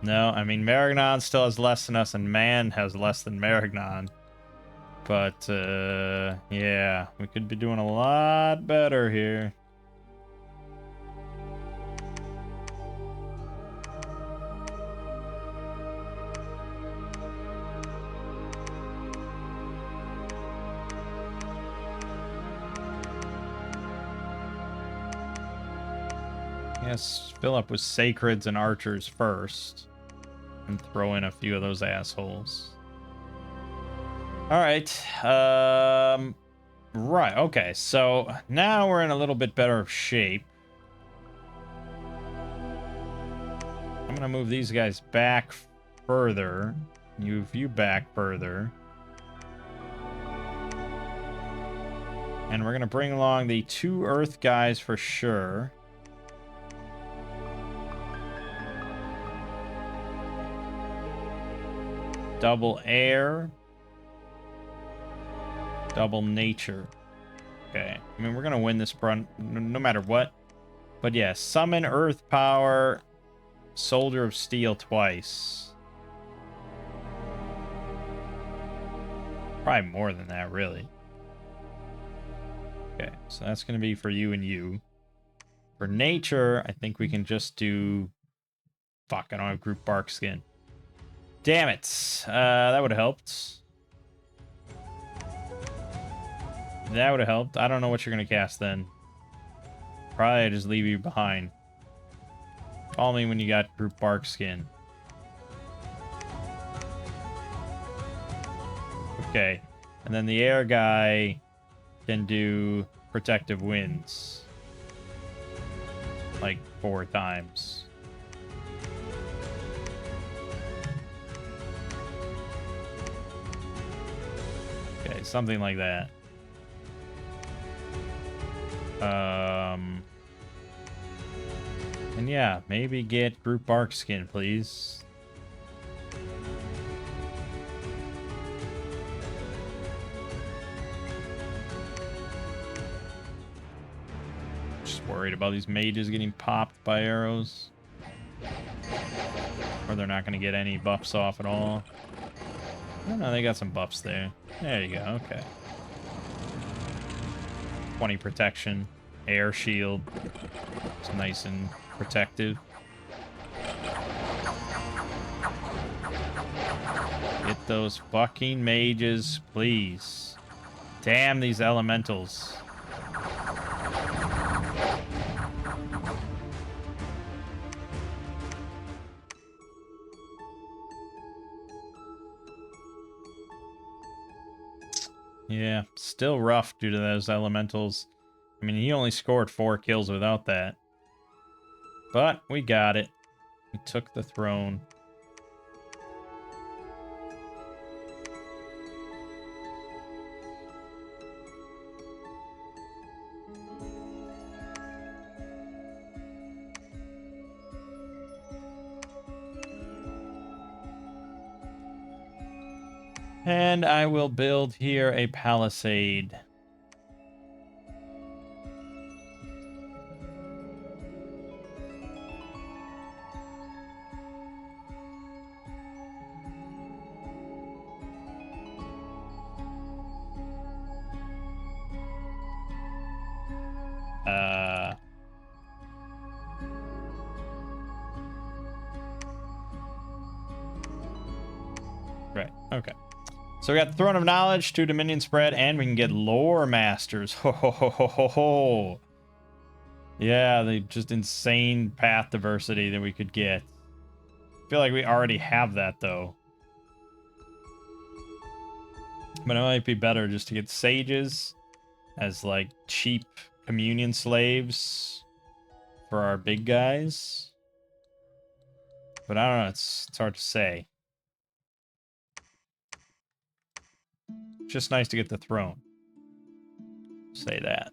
No, I mean, Marignon still has less than us, and Man has less than Marignon. But, yeah, we could be doing a lot better here. Yes, fill up with Sacreds and Archers first. And throw in a few of those assholes. Alright, right, okay, so now we're in a little bit better shape. I'm gonna move these guys back further. Move you back further. And we're gonna bring along the 2 Earth guys for sure. Double air. Double nature. Okay. I mean, we're going to win this run no matter what. But yeah, summon earth power. Soldier of steel twice. Probably more than that, really. Okay, so that's going to be for you and you. For nature, I think we can just do... Fuck, I don't have group bark skin. Damn it. That would have helped. That would have helped. I don't know what you're going to cast then. Probably just leave you behind. Call me when you got group bark skin. Okay. And then the air guy can do protective winds. Like 4 times. Okay, something like that. And yeah, maybe get group bark skin, please. Just worried about these mages getting popped by arrows. Or they're not going to get any buffs off at all. Oh, no, they got some buffs there. There you go, okay. 20 protection, air shield. It's nice and protective. Get those fucking mages, please. Damn these elementals. Yeah, still rough due to those elementals. I mean, he only scored 4 kills without that. But we got it. We took the throne. And I will build here a palisade. Right, okay. So we got the Throne of Knowledge, 2 Dominion spread, and we can get Lore Masters. Ho ho ho ho ho ho. Yeah, the just insane path diversity that we could get. I feel like we already have that, though. But it might be better just to get sages as, like, cheap communion slaves for our big guys. But I don't know, it's hard to say. Just nice to get the throne. Say that.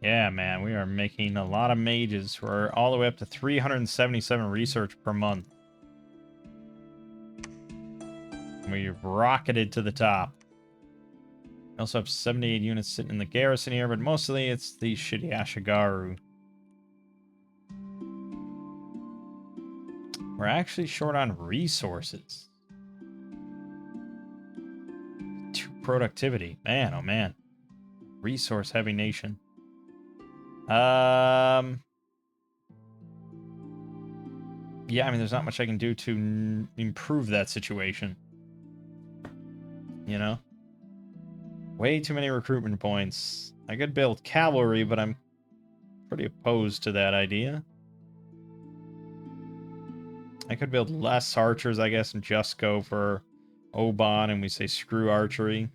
Yeah, man, we are making a lot of mages. We're all the way up to 377 research per month. We've rocketed to the top. We also have 78 units sitting in the garrison here, but mostly it's the shitty Ashigaru. We're actually short on resources. 2 productivity. Man, oh man. Resource heavy nation. Yeah, I mean, there's not much I can do to improve that situation. You know? Way too many recruitment points. I could build cavalry, but I'm pretty opposed to that idea. I could build less archers, I guess, and just go for Oban, and we say screw archery.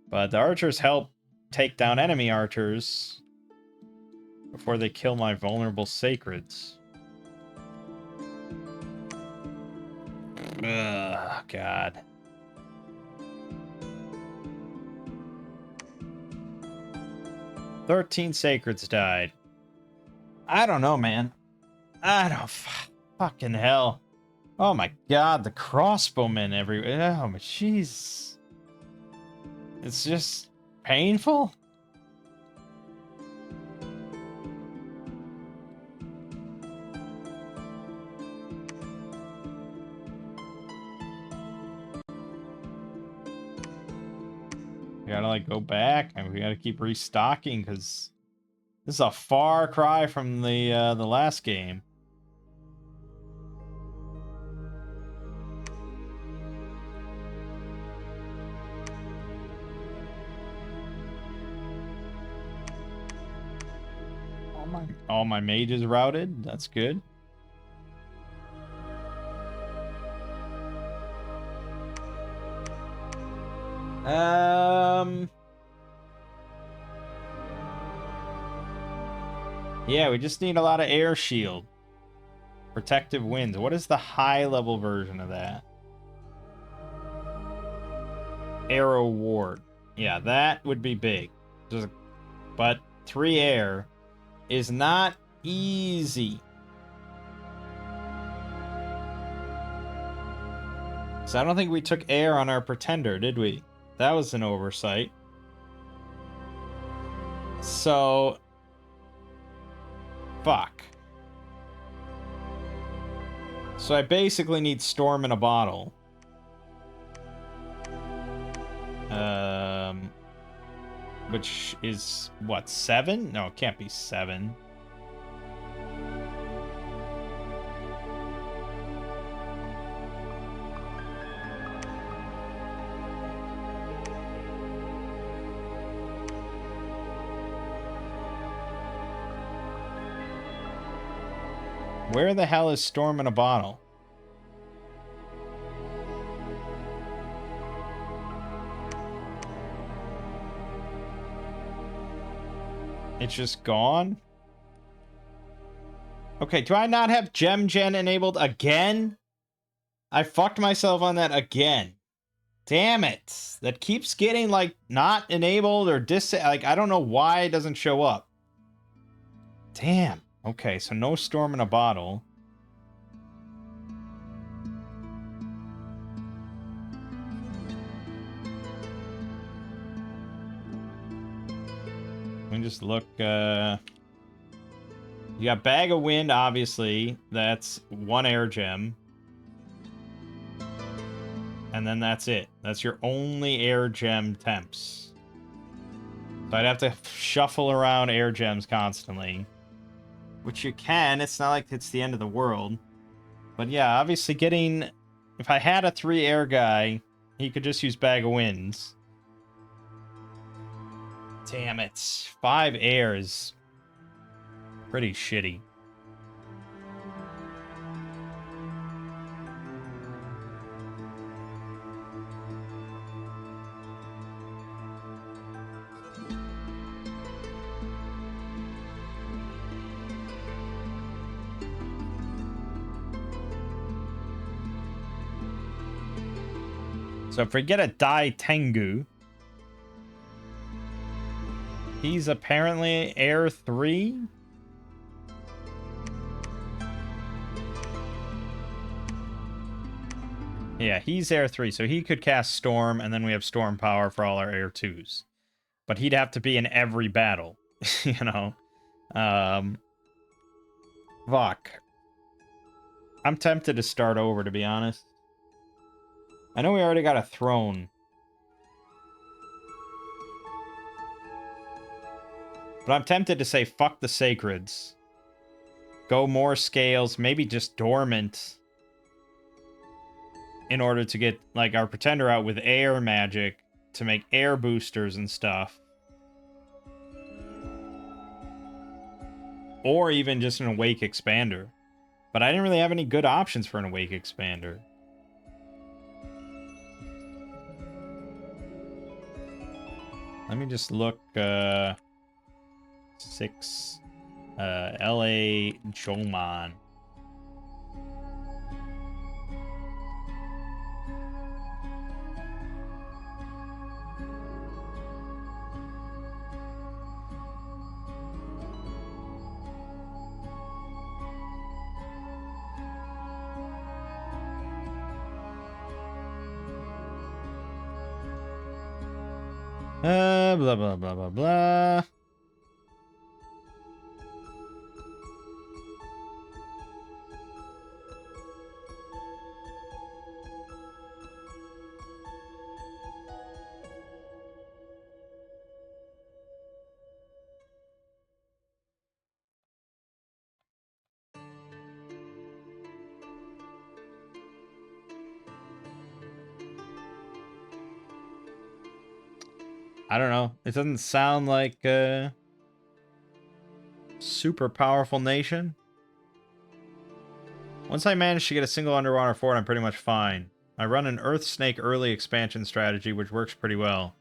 But the archers help take down enemy archers before they kill my vulnerable sacreds. Ugh, God. "13 sacreds died." I don't know, man. I don't... Fucking hell. Oh my God, the crossbowmen everywhere. Oh my jeez. It's just painful. We gotta like go back and we gotta keep restocking because this is a far cry from the last game. All my mages routed. That's good. Yeah, we just need a lot of air shield. Protective winds. What is the high level version of that? Arrow ward. Yeah, that would be big. But 3 air is not easy. So I don't think we took air on our pretender, did we? That was an oversight. So... fuck. So I basically need storm in a bottle. Which is, what, 7? No, it can't be 7. Where the hell is Storm in a Bottle? It's just gone? Okay, do I not have Gem Gen enabled again? I fucked myself on that again. Damn it. That keeps getting, like, not enabled or like, I don't know why it doesn't show up. Damn. Okay, so no Storm in a Bottle. Let me just look, you got Bag of Wind, obviously. That's one air gem. And then that's it. That's your only air gem temps. So I'd have to shuffle around air gems constantly. Which you can. It's not like it's the end of the world. But yeah, obviously getting... If I had a 3 air guy, he could just use Bag of Winds. Damn it. 5 air is pretty shitty. So if we get a Dai Tengu, he's apparently Air 3? Yeah, he's Air 3, so he could cast Storm, and then we have Storm power for all our Air 2s. But he'd have to be in every battle, you know? Fuck. I'm tempted to start over, to be honest. I know we already got a throne. But I'm tempted to say fuck the sacreds. Go more scales, maybe just dormant. In order to get, like, our pretender out with air magic to make air boosters and stuff. Or even just an awake expander. But I didn't really have any good options for an awake expander. Let me just look, 6, LA Jomon. Blah, blah, blah, blah, blah. I don't know. It doesn't sound like a super powerful nation. Once I manage to get a single underwater fort, I'm pretty much fine. I run an Earth Snake early expansion strategy, which works pretty well.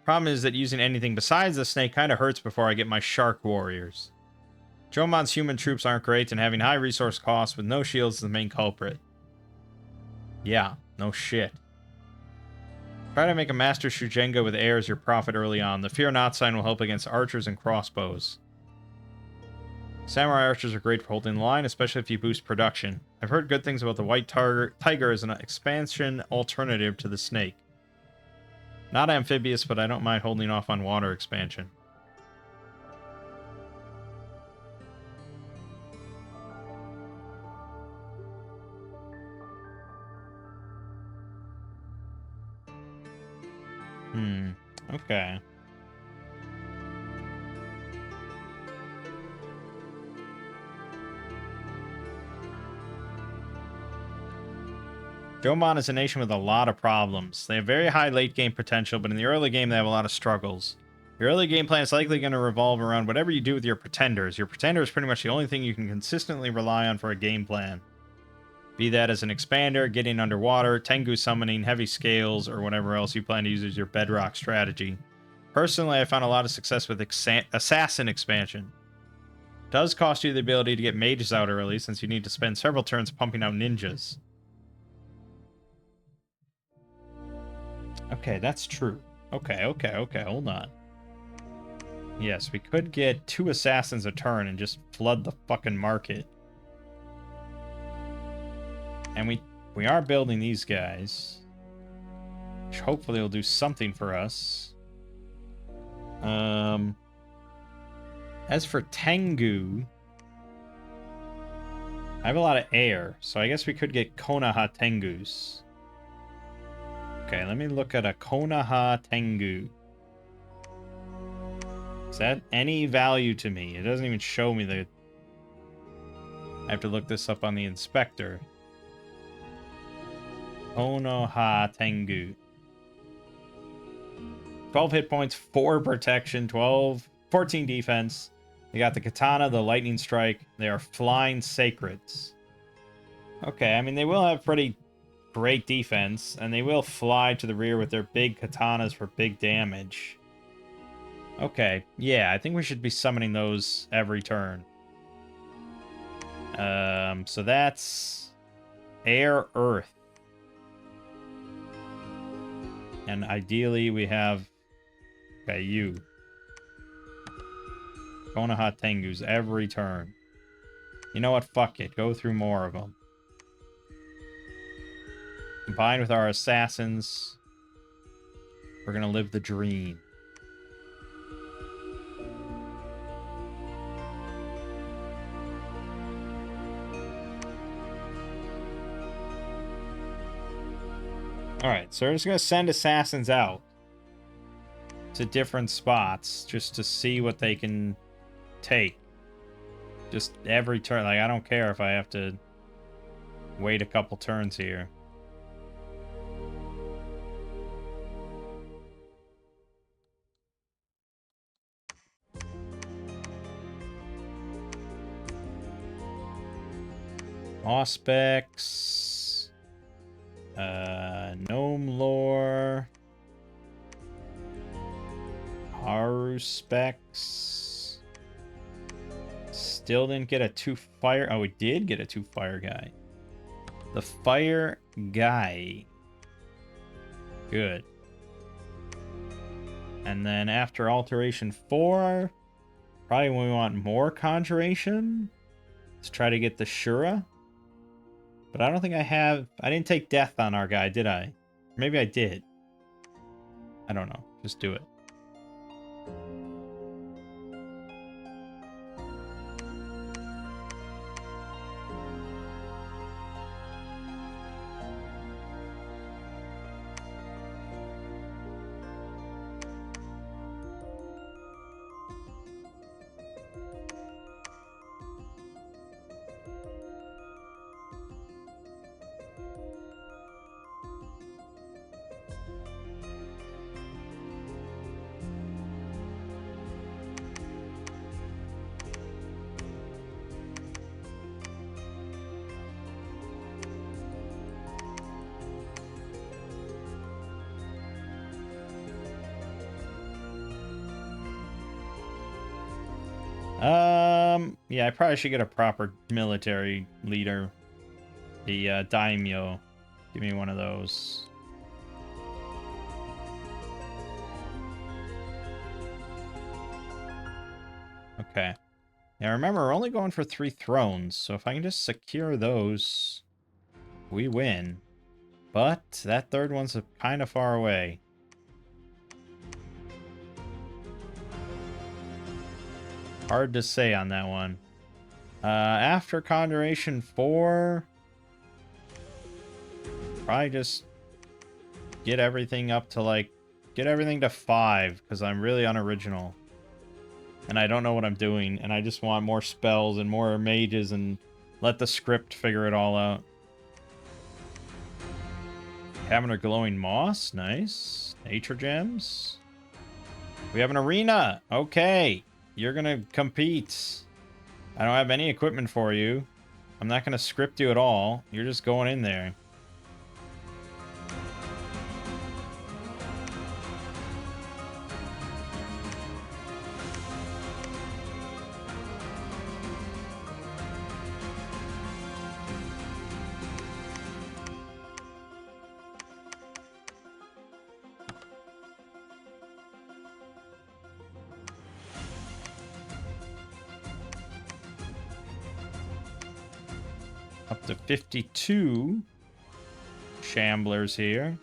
Problem is that using anything besides the snake kind of hurts before I get my shark warriors. Jomon's human troops aren't great, and having high resource costs with no shields is the main culprit. Yeah, no shit. Try to make a Master Shujenga with air as your prophet early on. The Fear Not sign will help against archers and crossbows. Samurai archers are great for holding the line, especially if you boost production. I've heard good things about the White Tiger as an expansion alternative to the snake. Not amphibious, but I don't mind holding off on water expansion. Okay. Jomon is a nation with a lot of problems. They have very high late game potential, but in the early game they have a lot of struggles. Your early game plan is likely going to revolve around whatever you do with your pretenders. Your pretender is pretty much the only thing you can consistently rely on for a game plan. Be that as an expander, getting underwater, Tengu summoning, heavy scales, or whatever else you plan to use as your bedrock strategy. Personally, I found a lot of success with Assassin expansion. It does cost you the ability to get mages out early, since you need to spend several turns pumping out ninjas. Okay, that's true. Okay, hold on. Yes, we could get 2 assassins a turn and just flood the fucking market. And we are building these guys, which hopefully will do something for us. As for Tengu, I have a lot of air, so I guess we could get Konoha Tengus. Okay, let me look at a Konoha Tengu. Is that any value to me? It doesn't even show me the... I have to look this up on the inspector. Konoha Tengu. 12 hit points, 4 protection, 14 defense. They got the katana, the lightning strike. They are flying sacreds. Okay, I mean, they will have pretty great defense, and they will fly to the rear with their big katanas for big damage. Okay, yeah, I think we should be summoning those every turn. So that's air, earth. And ideally we have, okay, you. Konoha Tengus every turn. You know what? Fuck it. Go through more of them. Combined with our assassins, we're gonna live the dream. Alright, so we're just gonna send assassins out to different spots just to see what they can take. Just every turn. Like, I don't care if I have to wait a couple turns here. Auspex. Gnome lore. Haruspex. Still didn't get a 2 fire. Oh, we did get a 2 fire guy. The fire guy. Good. And then after alteration 4, probably when we want more conjuration, let's try to get the Shura. But I don't think I have... I didn't take death on our guy, did I? Maybe I did. I don't know. Just do it. Yeah, I probably should get a proper military leader. The daimyo. Give me one of those. Okay. Now remember, we're only going for 3 thrones, so if I can just secure those, we win. But that third one's kind of far away. Hard to say on that one. After Conjuration 4, probably just get everything up to, like, get everything to 5, because I'm really unoriginal. And I don't know what I'm doing, and I just want more spells and more mages, and let the script figure it all out. Having a glowing moss, nice. Nature gems. We have an arena. Okay. You're gonna compete. I don't have any equipment for you. I'm not gonna script you at all. You're just going in there. Up to 52 shamblers here.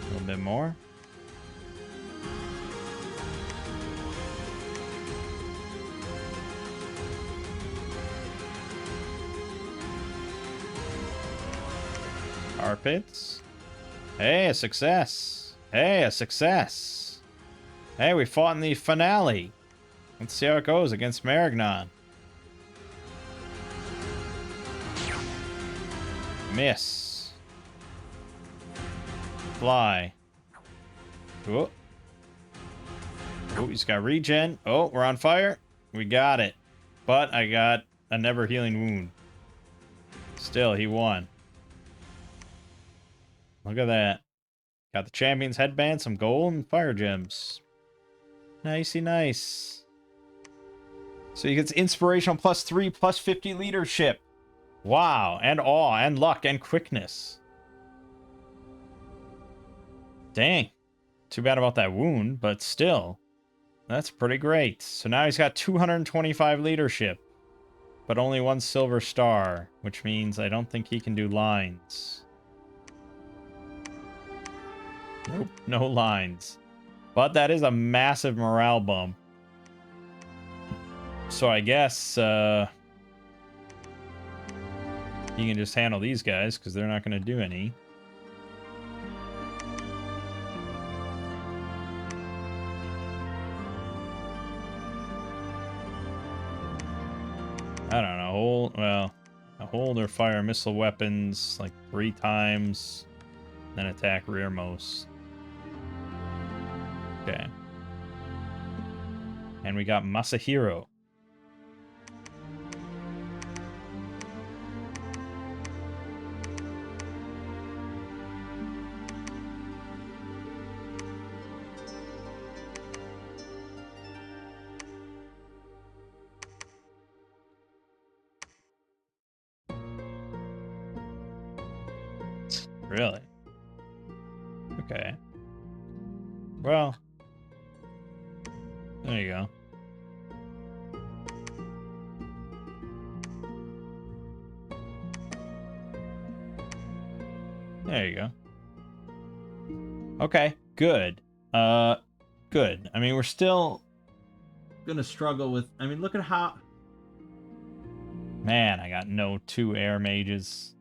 A little bit more. Carpets. Hey, a success. Hey, a success. Hey, we fought in the finale. Let's see how it goes against Marignon. Miss. Fly. Oh. Oh, he's got regen. Oh, we're on fire. We got it. But I got a never healing wound. Still, he won. Look at that. Got the champion's headband, some gold, and fire gems. Nicey nice. So he gets inspirational +3, +50 leadership. Wow, and awe, and luck, and quickness. Dang. Too bad about that wound, but still. That's pretty great. So now he's got 225 leadership, but only 1 silver star, which means I don't think he can do lines. Nope, no lines. But that is a massive morale bump. So I guess he can just handle these guys, because they're not going to do any. I don't know. Hold or fire missile weapons like 3 times, then attack rearmost. Okay. And we got Masahiro. Really? Okay. Well, there you go. There you go. Okay, good. Good. I mean, we're still gonna struggle with... I mean, look at how... Man, I got no 2 air mages.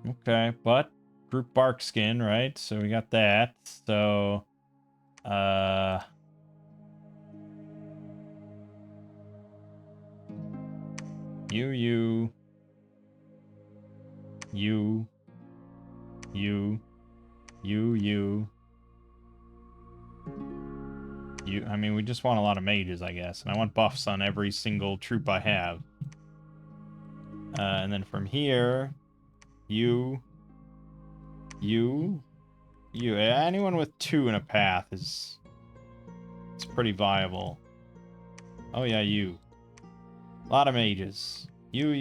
Okay, but group bark skin, right? So we got that. So, you. I mean, we just want a lot of mages, I guess. And I want buffs on every single troop I have. And then from here, you. Anyone with 2 in a path is... It's pretty viable. Oh yeah, you. A lot of mages. You.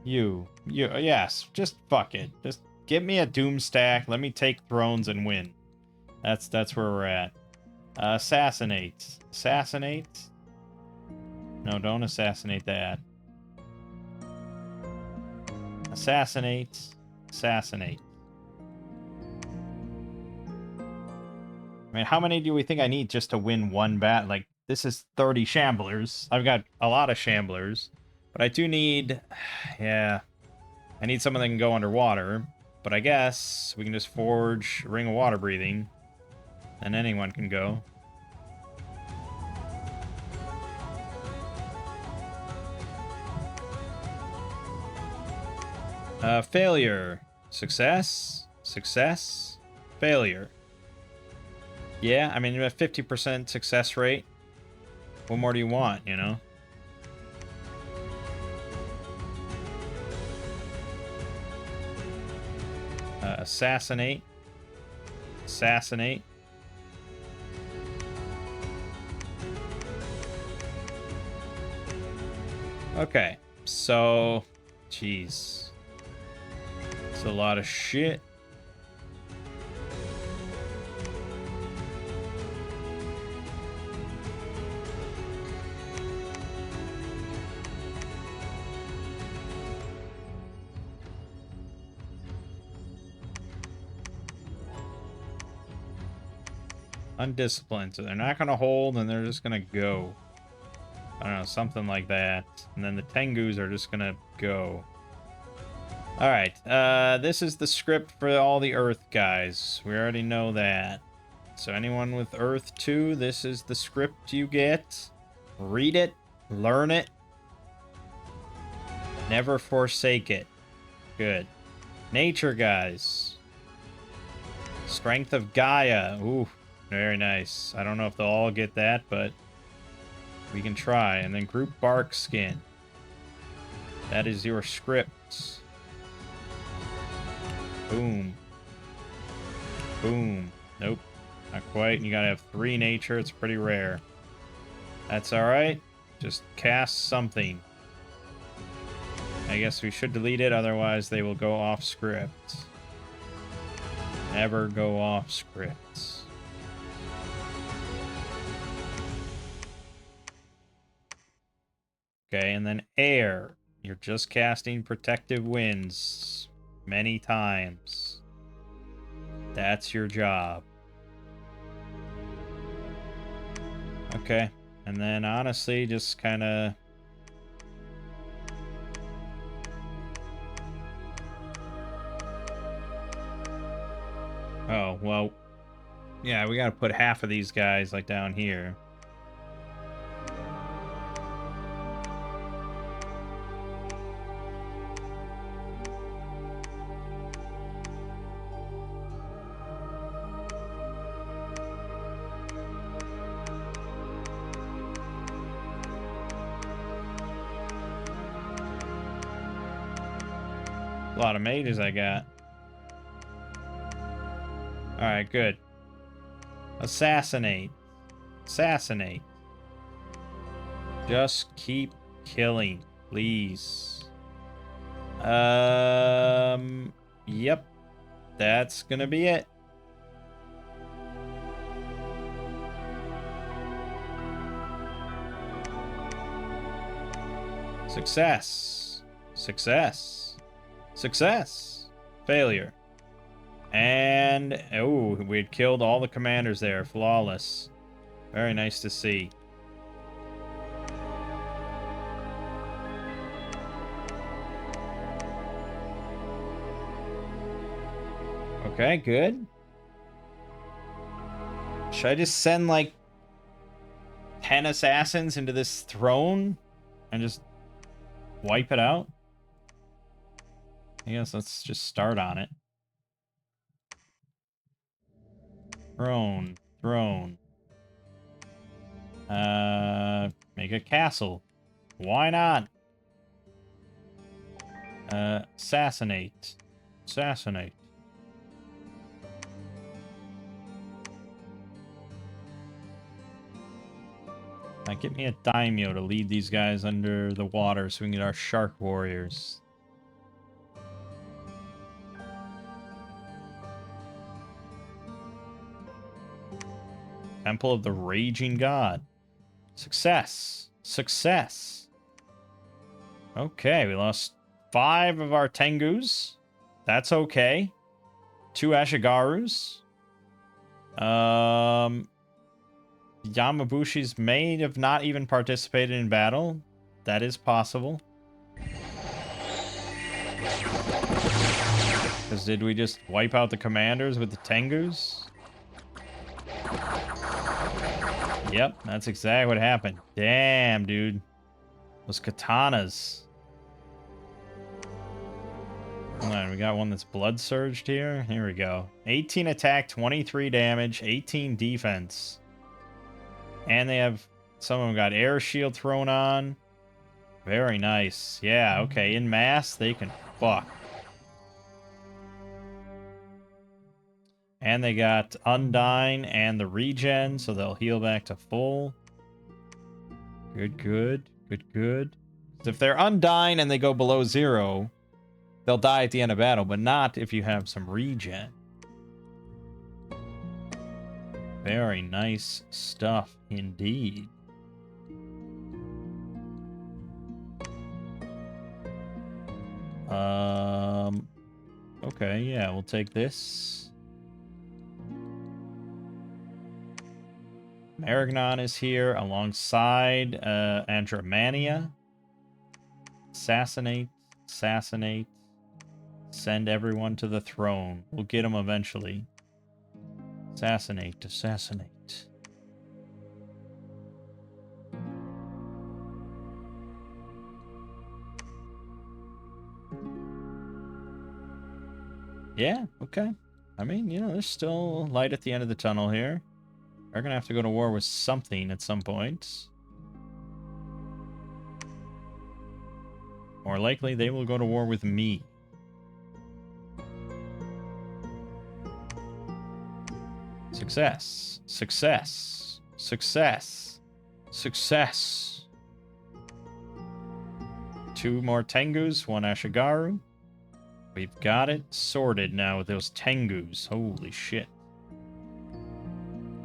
Yes, just fuck it. Just give me a doom stack. Let me take thrones and win. That's where we're at. Assassinate. Assassinate? No, don't assassinate that. Assassinate. Assassinate. I mean, how many do we think I need just to win 1 bat? Like, this is 30 shamblers. I've got a lot of shamblers. But I do need... Yeah. I need someone that can go underwater. But I guess we can just forge a ring of water breathing. And anyone can go. Failure. Success. Success. Failure. Yeah, I mean, you have 50% success rate. What more do you want, you know? Assassinate. Assassinate. Okay, so... Jeez. It's a lot of shit. Undisciplined, so they're not gonna hold and they're just gonna go. I don't know, something like that. And then the Tengus are just gonna go. Alright, this is the script for all the Earth guys. We already know that. So anyone with Earth 2, this is the script you get. Read it, learn it. Never forsake it. Good. Nature guys. Strength of Gaia. Ooh. Very nice. I don't know if they'll all get that, but we can try. And then group bark skin. That is your script. Boom. Boom. Nope. Not quite. You gotta have 3 nature. It's pretty rare. That's alright. Just cast something. I guess we should delete it, otherwise they will go off script. Never go off script. Okay, and then air. You're just casting protective winds many times. That's your job. Okay, and then honestly, just kind of... Oh, well, yeah, we gotta put half of these guys, like, down here. A lot of mages I got. Alright, good. Assassinate. Assassinate. Just keep killing, please. Yep. That's gonna be it. Success. Success. Success. Failure. And, oh, we'd killed all the commanders there. Flawless. Very nice to see. Okay, good. Should I just send, like, 10 assassins into this throne and just wipe it out? I guess let's just start on it. Throne. Throne. Make a castle. Why not? Assassinate. Assassinate. Now get me a daimyo to lead these guys under the water so we can get our shark warriors. Temple of the Raging God. Success. Success. Okay, we lost 5 of our Tengus. That's okay. 2 Ashigarus. Yamabushis may have not even participated in battle. That is possible. Because did we just wipe out the commanders with the Tengus? Yep, that's exactly what happened. Damn, dude. Those katanas. Hold on, we got one that's blood surged here. Here we go. 18 attack, 23 damage, 18 defense. And they have, some of them got air shield thrown on. Very nice. Yeah, okay, in mass, they can fuck. And they got Undyne and the regen, so they'll heal back to full. Good, good, good, good. So if they're Undyne and they go below 0, they'll die at the end of battle, but not if you have some regen. Very nice stuff indeed. Okay, yeah, we'll take this. Marignon is here alongside Andromania. Assassinate, assassinate. Send everyone to the throne. We'll get them eventually. Assassinate, assassinate. Yeah, okay. I mean, you know, there's still light at the end of the tunnel here. They're gonna have to go to war with something at some point. More likely, they will go to war with me. Success. Success. Success. Success. 2 more Tengus, 1 Ashigaru. We've got it sorted now with those Tengus. Holy shit.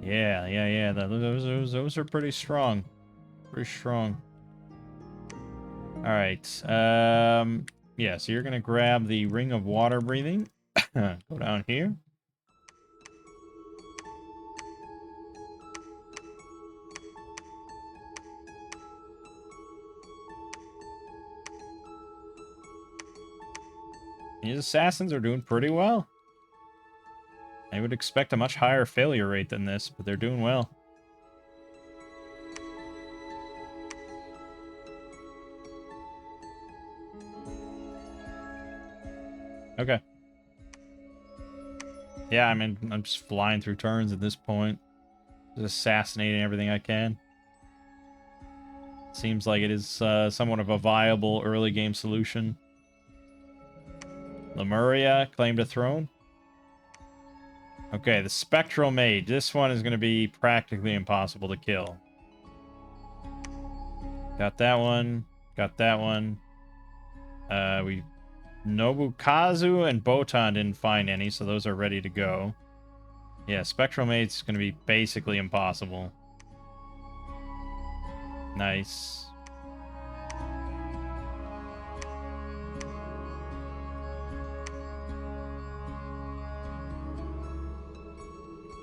Yeah. Those are pretty strong. Pretty strong. Alright. Yeah, so you're gonna grab the Ring of Water Breathing. Go down here. These assassins are doing pretty well. I would expect a much higher failure rate than this, but they're doing well. Okay. Yeah, I mean, I'm just flying through turns at this point. Just assassinating everything I can. Seems like it is somewhat of a viable early game solution. Lemuria claimed a throne. Okay, the Spectral Mage. This one is going to be practically impossible to kill. Got that one. Got that one. Nobukazu and Botan didn't find any, so those are ready to go. Yeah, Spectral Mage is going to be basically impossible. Nice.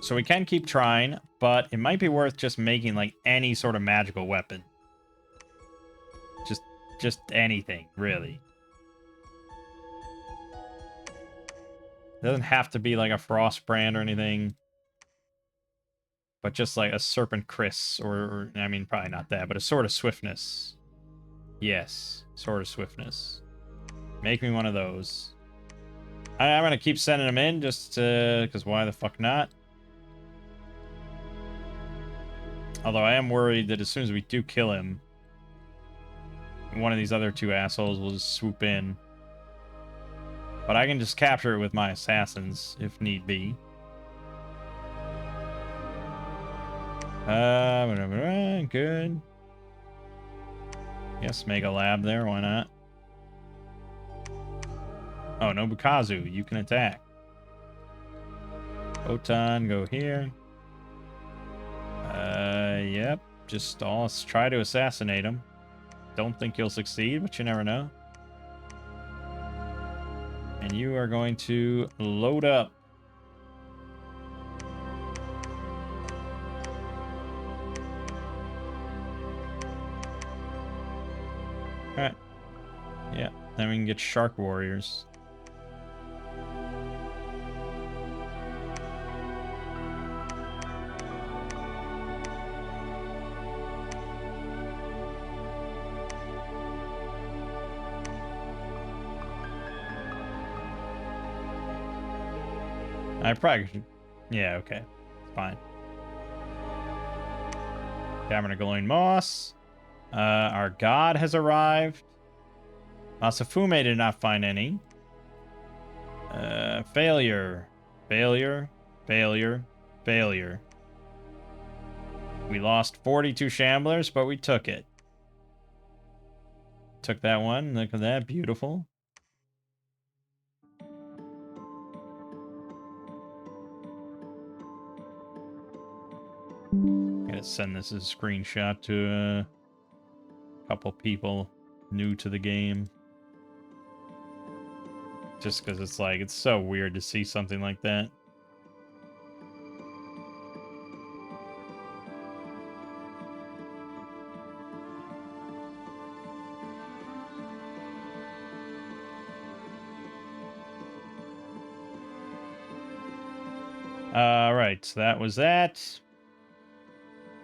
So we can keep trying, but it might be worth just making, like, any sort of magical weapon. Just anything, really. It doesn't have to be, like, a Frost Brand or anything. But just, like, a Serpent Chris, or I mean, probably not that, but a Sword of Swiftness. Yes, Sword of Swiftness. Make me one of those. I'm gonna keep sending them in, just because why the fuck not? Although I am worried that as soon as we do kill him, one of these other 2 assholes will just swoop in. But I can just capture it with my assassins, if need be. Good. Yes, make a lab there, why not? Oh, Nobukazu, you can attack. Botan, go here. Yep. Just let's try to assassinate him. Don't think you'll succeed, but you never know. And you are going to load up. Alright. Yeah, then we can get Shark Warriors. I probably should... Yeah, okay. It's fine. Cameron Galoin Moss. Our god has arrived. Masafume did not find any. Failure. Failure. Failure. Failure. We lost 42 Shamblers, but we took it. Took that one. Look at that. Beautiful. Gotta send this as a screenshot to a couple people new to the game. Just because it's like, it's so weird to see something like that. Right, so that was that.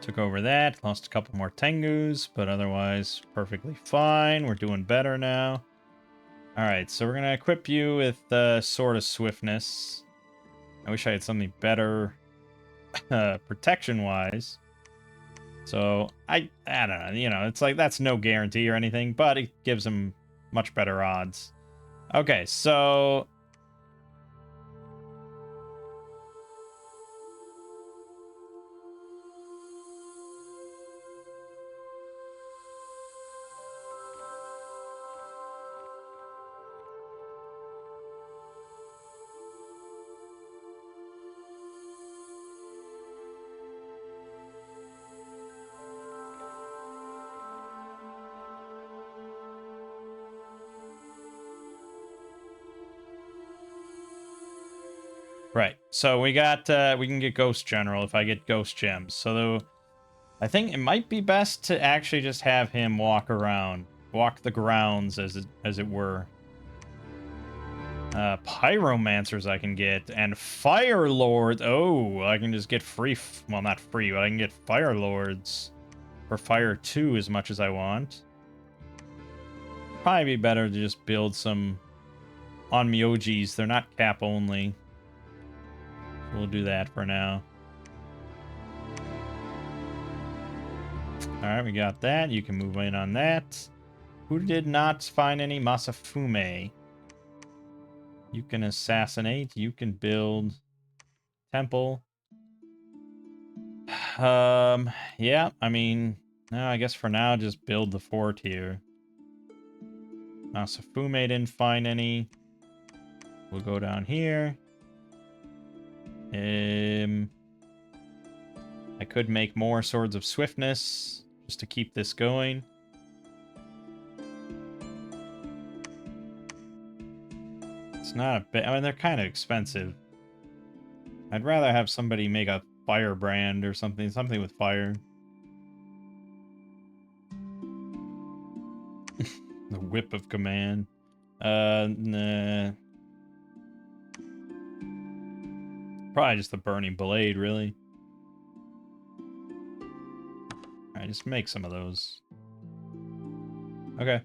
Took over that, lost a couple more Tengus, but otherwise perfectly fine. We're doing better now. Alright, so we're going to equip you with Sword of Swiftness. I wish I had something better protection-wise. So, I don't know, you know, it's like, that's no guarantee or anything, but it gives him much better odds. Okay, so... Right, so we got, we can get Ghost General if I get Ghost Gems. So I think it might be best to actually just have him walk around, walk the grounds as it were. Pyromancers I can get, and Fire Lords. Oh, I can just get free, well, not free, but I can get Fire Lords for Fire 2 as much as I want. Probably be better to just build some on Myojis. They're not cap only. We'll do that for now. Alright, we got that. You can move in on that. Who did not find any? Masafume. You can assassinate. You can build temple. Yeah, I mean, no, I guess for now, just build the fort here. Masafume didn't find any. We'll go down here. I could make more Swords of Swiftness just to keep this going. It's not a bit. I mean, they're kind of expensive. I'd rather have somebody make a firebrand or something with fire. The Whip of Command. Nah. Probably just the Burning Blade, really. Alright, just make some of those. Okay.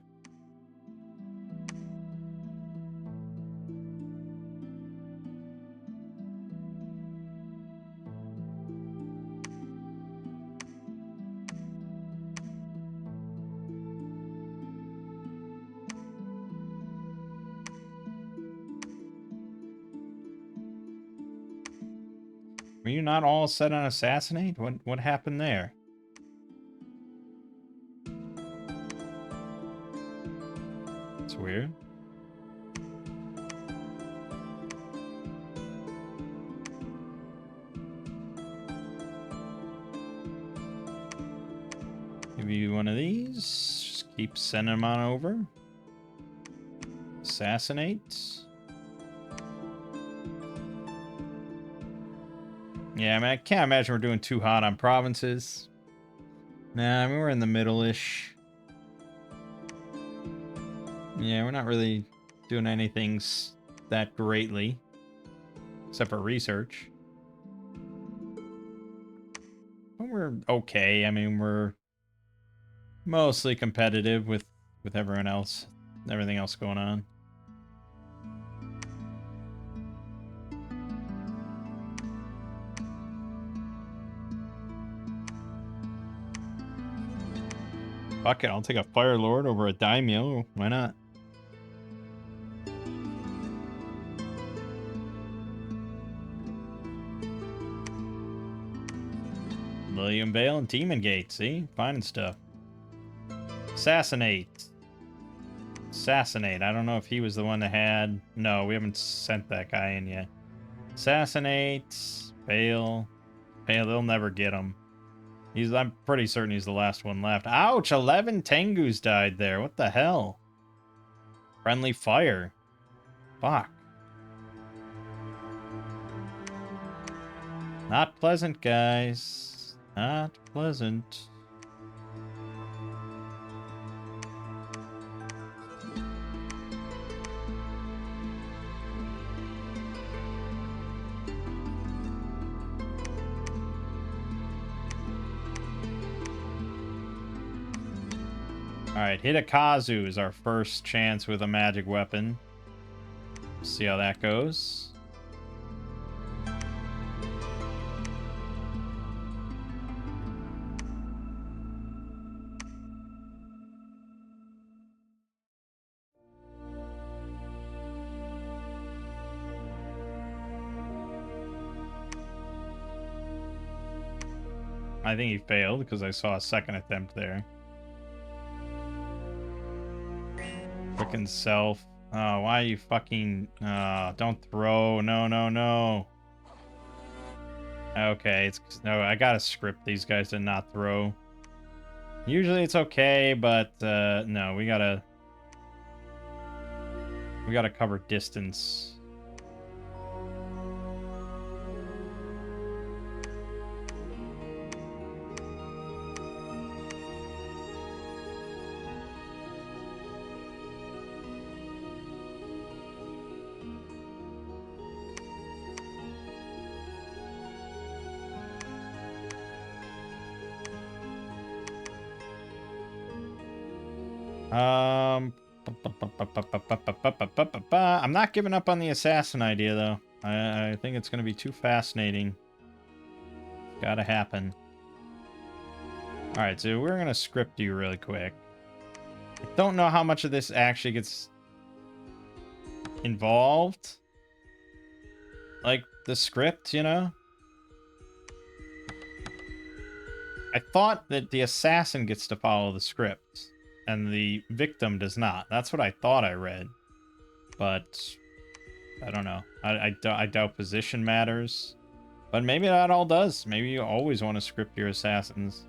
Were you not all set on assassinate? What happened there? It's weird. Give you one of these. Just keep sending them on over. Assassinate. Yeah, I mean, I can't imagine we're doing too hot on provinces. Nah, I mean, we're in the middle-ish. Yeah, we're not really doing anything that greatly. Except for research. But we're okay. I mean, we're mostly competitive with everyone else. Everything else going on. Fuck it, I'll take a Fire Lord over a Daimyo. Why not? William Vale and Demon Gate, see? Finding stuff. Assassinate. Assassinate. I don't know if he was the one that had... No, we haven't sent that guy in yet. Assassinate. Vale. Vale, they'll never get him. I'm pretty certain he's the last one left. Ouch! 11 Tengus died there. What the hell? Friendly fire. Fuck. Not pleasant, guys. Not pleasant. Alright, Hidekazu is our first chance with a magic weapon. See how that goes. I think he failed because I saw a second attempt there. Frickin' self. Oh, why are you fucking... don't throw. No, no, no. Okay, it's... No, I gotta script these guys to not throw. Usually it's okay, but, no, we gotta... We gotta cover distance. I'm not giving up on the assassin idea, though. I think it's going to be too fascinating. It's got to happen. Alright, so we're going to script you really quick. I don't know how much of this actually gets involved. Like, the script, you know? I thought that the assassin gets to follow the script, and the victim does not. That's what I thought I read. But I don't know. I doubt position matters. But maybe that all does. Maybe you always want to script your assassins.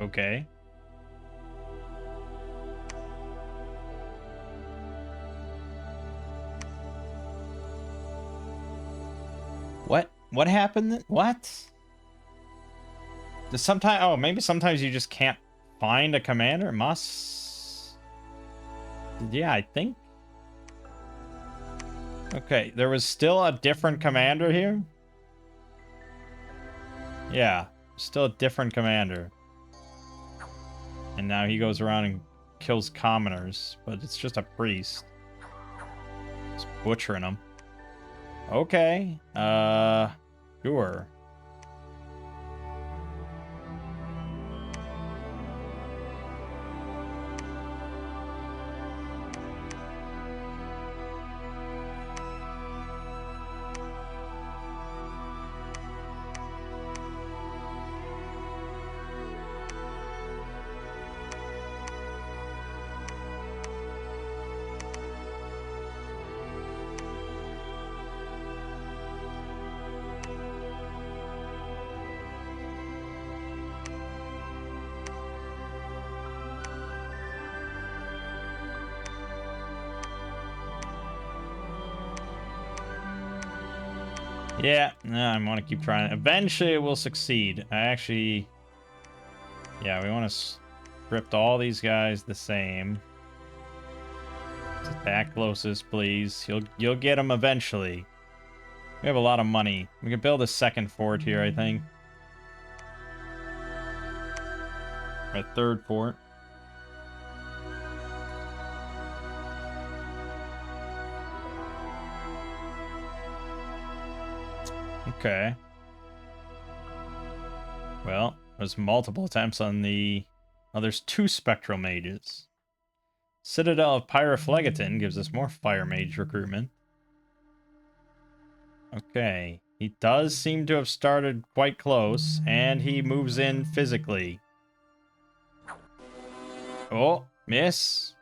Okay. What happened? What? Does sometimes... Oh, maybe sometimes you just can't find a commander? Must... Yeah, I think... Okay, there was still a different commander here? Yeah, still a different commander. And now he goes around and kills commoners, but it's just a priest. Just butchering them. Okay. Sure. Yeah, no, I want to keep trying. Eventually it will succeed. I actually... Yeah, we want to script all these guys the same. Just attack closest, please. You'll get him eventually. We have a lot of money. We can build a second fort here, I think. Our third fort. Okay. Well, there's multiple attempts on the... Oh, there's 2 spectral mages. Citadel of Pyrophlegeton gives us more fire mage recruitment. Okay. He does seem to have started quite close, and he moves in physically. Oh, miss.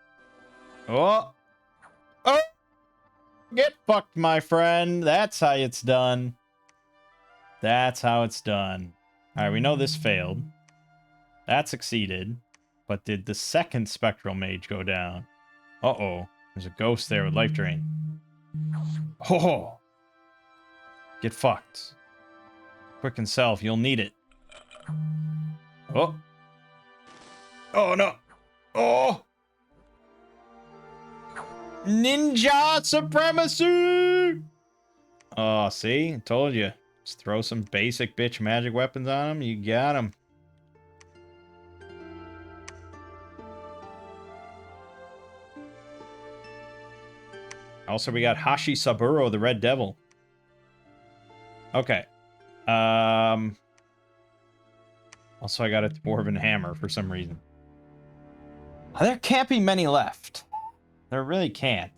Oh. Oh! Get fucked, my friend. That's how it's done. That's how it's done. Alright, we know this failed. That succeeded. But did the second spectral mage go down? Uh-oh. There's a ghost there with life drain. Oh! Get fucked. Quicken self, you'll need it. Oh! Oh, no! Oh! Ninja supremacy! Oh, see? I told you. Just throw some basic bitch magic weapons on him. You got him. Also, we got Hashi Saburo, the Red Devil. Okay. Also, I got a Dwarven Hammer for some reason. There can't be many left. There really can't.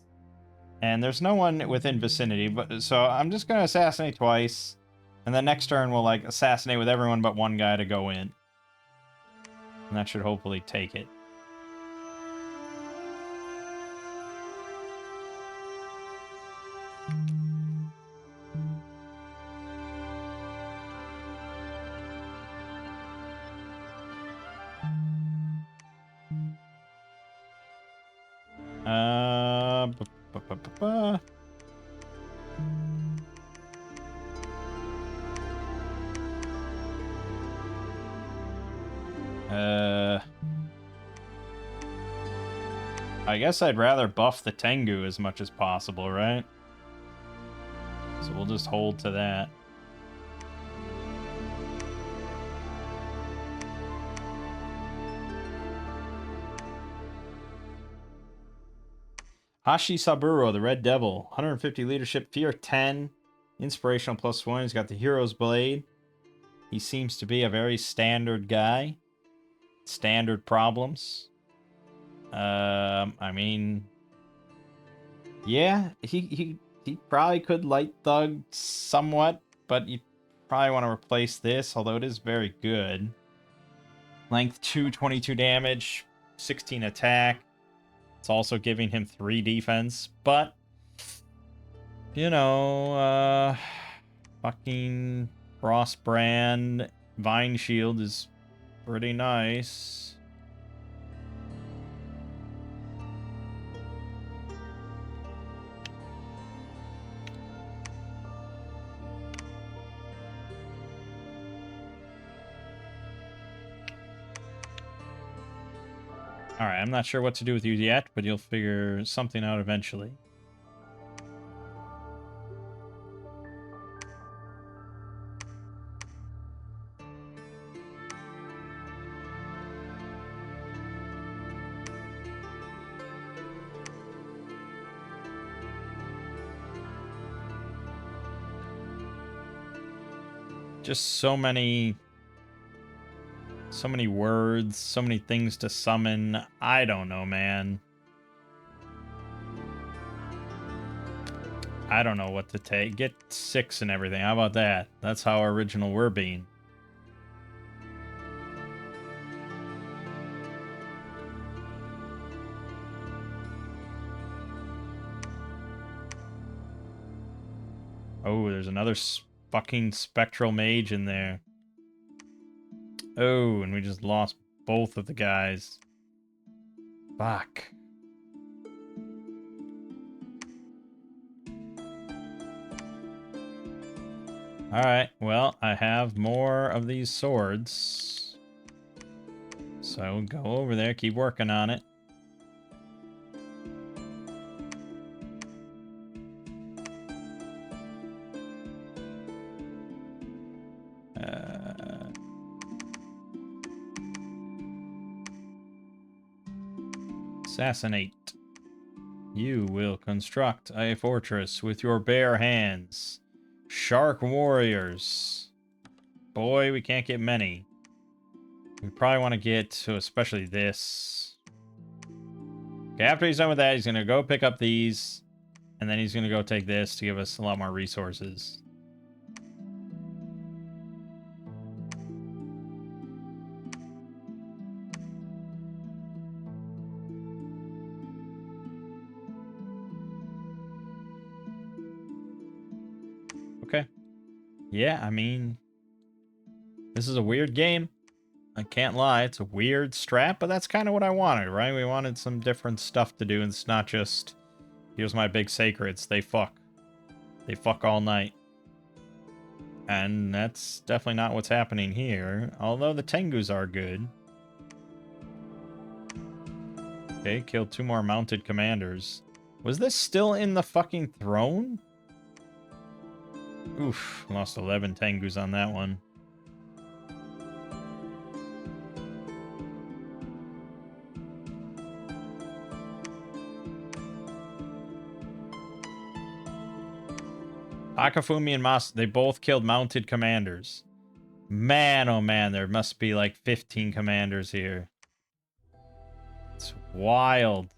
And there's no one within vicinity, but so I'm just going to assassinate twice. And then next turn we'll, like, assassinate with everyone but one guy to go in. And that should hopefully take it. I guess I'd rather buff the Tengu as much as possible, right? So we'll just hold to that. Hashi Saburo, the Red Devil. 150 leadership, fear 10. Inspirational +1. He's got the Hero's Blade. He seems to be a very standard guy. Standard problems. I mean... Yeah, he probably could light thug somewhat, but you probably want to replace this, although it is very good. Length 2, 22 damage, 16 attack. It's also giving him 3 defense, but... You know, fucking Frostbrand Vine Shield is pretty nice. Alright, I'm not sure what to do with you yet, but you'll figure something out eventually. Just so many words, so many things to summon. I don't know, man. I don't know what to take. Get 6 and everything. How about that? That's how original we're being. Oh, there's another fucking spectral mage in there. Oh, and we just lost both of the guys. Fuck. Alright, well, I have more of these swords. So go over there, keep working on it. Assassinate. You will construct a fortress with your bare hands. Shark warriors. Boy, we can't get many. We probably want to get to especially this. Okay, after he's done with that, he's going to go pick up these. And then he's going to go take this to give us a lot more resources. Okay. Yeah, I mean, this is a weird game. I can't lie. It's a weird strat, but that's kind of what I wanted, right? We wanted some different stuff to do, and it's not just, here's my big sacreds. They fuck. They fuck all night. And that's definitely not what's happening here, although the Tengus are good. Okay, killed 2 more mounted commanders. Was this still in the fucking throne? Oof, lost 11 Tengus on that one. Akafumi and Mas, they both killed mounted commanders. Man, oh man, there must be like 15 commanders here. It's wild.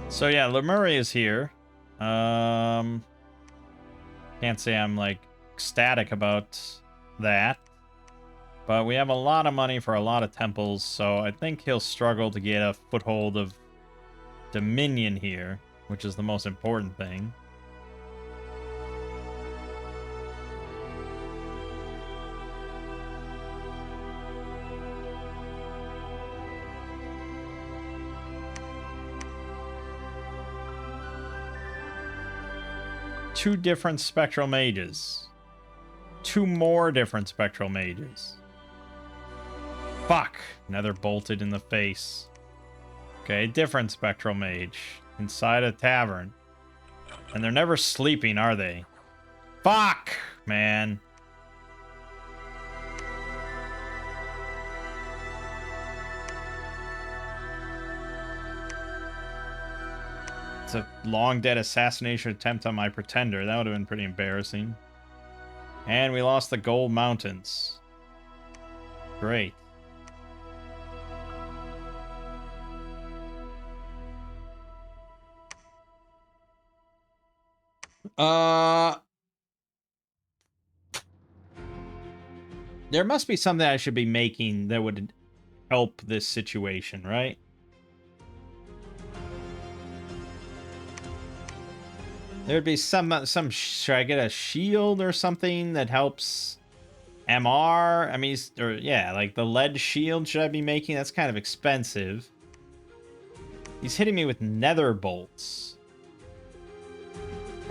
So yeah, Lemuria is here. Can't say I'm like ecstatic about that. But we have a lot of money for a lot of temples, so I think he'll struggle to get a foothold of Dominion here, which is the most important thing. Two different spectral mages. 2 more different spectral mages. Fuck! Nether bolted in the face. Okay, different spectral mage. Inside a tavern. And they're never sleeping, are they? Fuck! Man. It's a long dead assassination attempt on my pretender. That would have been pretty embarrassing. And we lost the Gold Mountains. Great. There must be something I should be making that would help this situation, right? There'd be some should I get a shield or something that helps MR? I mean, or yeah, like the lead shield should I be making? That's kind of expensive. He's hitting me with nether bolts.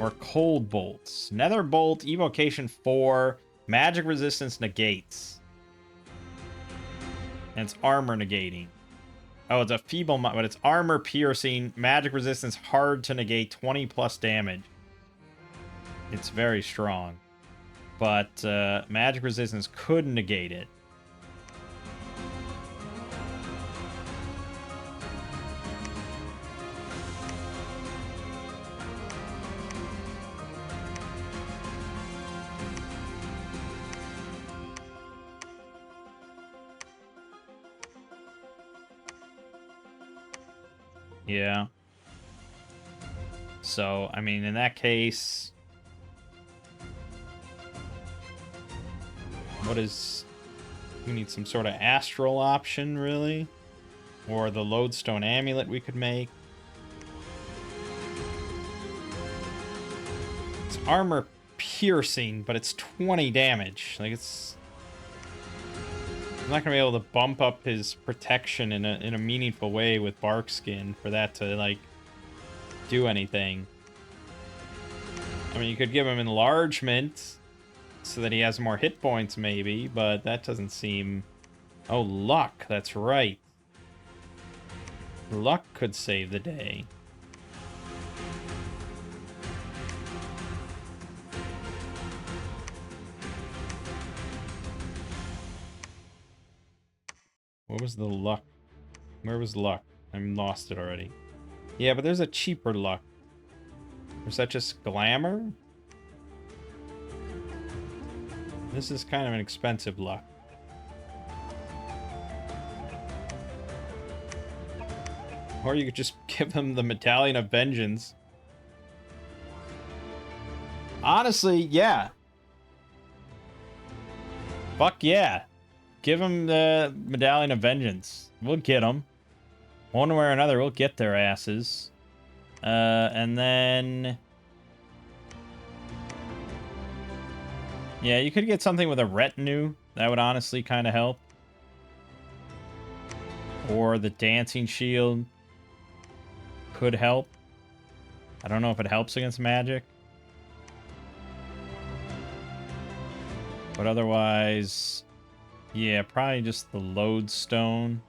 Or cold bolts. Nether bolt, evocation 4, magic resistance negates. And it's armor negating. Oh, it's a feeble, but it's armor piercing, magic resistance hard to negate, 20 plus damage. It's very strong. But magic resistance could negate it. Yeah. So, I mean, in that case... What is... We need some sort of astral option, really? Or the lodestone amulet we could make. armor piercing, but it's 20 damage. Like, it's... I'm not gonna be able to bump up his protection in a meaningful way with bark skin for that to, like, do anything. I mean, you could give him enlargement so that he has more hit points, maybe, but that doesn't seem... Oh, luck, that's right. Luck could save the day. What was the luck? Where was luck? I lost it already. Yeah, but there's a cheaper luck. Or is that just glamour? This is kind of an expensive luck. Or you could just give him the Medallion of Vengeance. Honestly, yeah. Fuck yeah. Give him the Medallion of Vengeance. We'll get them. One way or another, we'll get their asses. And then... Yeah, you could get something with a retinue. That would honestly kind of help. Or the Dancing Shield could help. I don't know if it helps against magic. But otherwise... Yeah, probably just the Lodestone.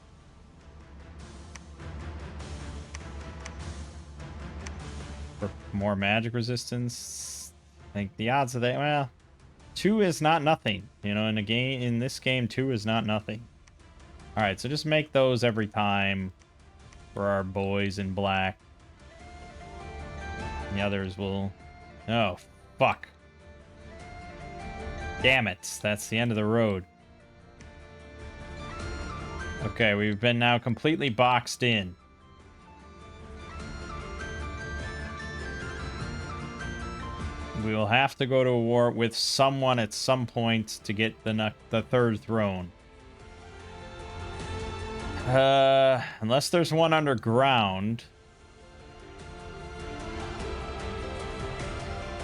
For more magic resistance. I think the odds of that, well, 2 is not nothing. You know, in this game, 2 is not nothing. Alright, so just make those every time for our boys in black. And the others will... Oh, fuck. Damn it. That's the end of the road. Okay, we've been now completely boxed in. We will have to go to war with someone at some point to get the third throne. Unless there's one underground.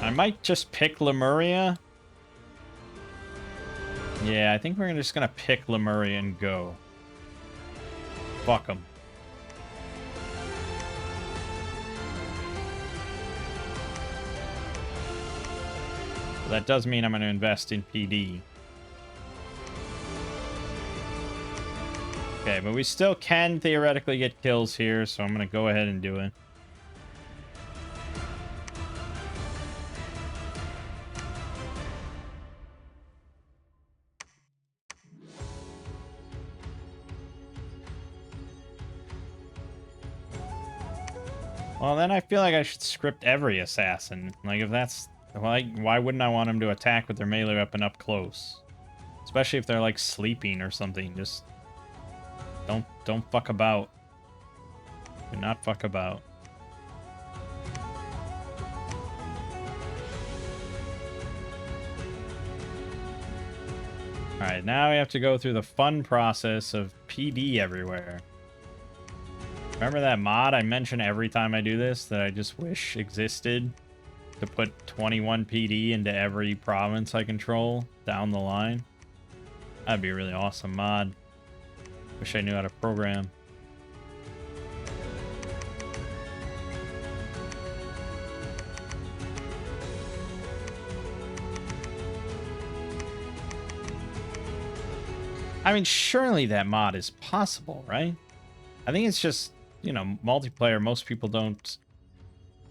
I might just pick Lemuria. Yeah, I think we're just gonna pick Lemuria and go. Fuck them. That does mean I'm going to invest in PD. Okay, but we still can theoretically get kills here, so I'm going to go ahead and do it. Well, then I feel like I should script every assassin. Like, if that's... Like, why wouldn't I want them to attack with their melee weapon up close? Especially if they're, like, sleeping or something. Just... Don't fuck about. Do not fuck about. Alright, now we have to go through the fun process of PD everywhere. Remember that mod I mention every time I do this that I just wish existed? To put 21 PD into every province I control down the line? That'd be a really awesome mod. Wish I knew how to program. I mean, surely that mod is possible, right? I think it's just, you know, multiplayer, most people don't...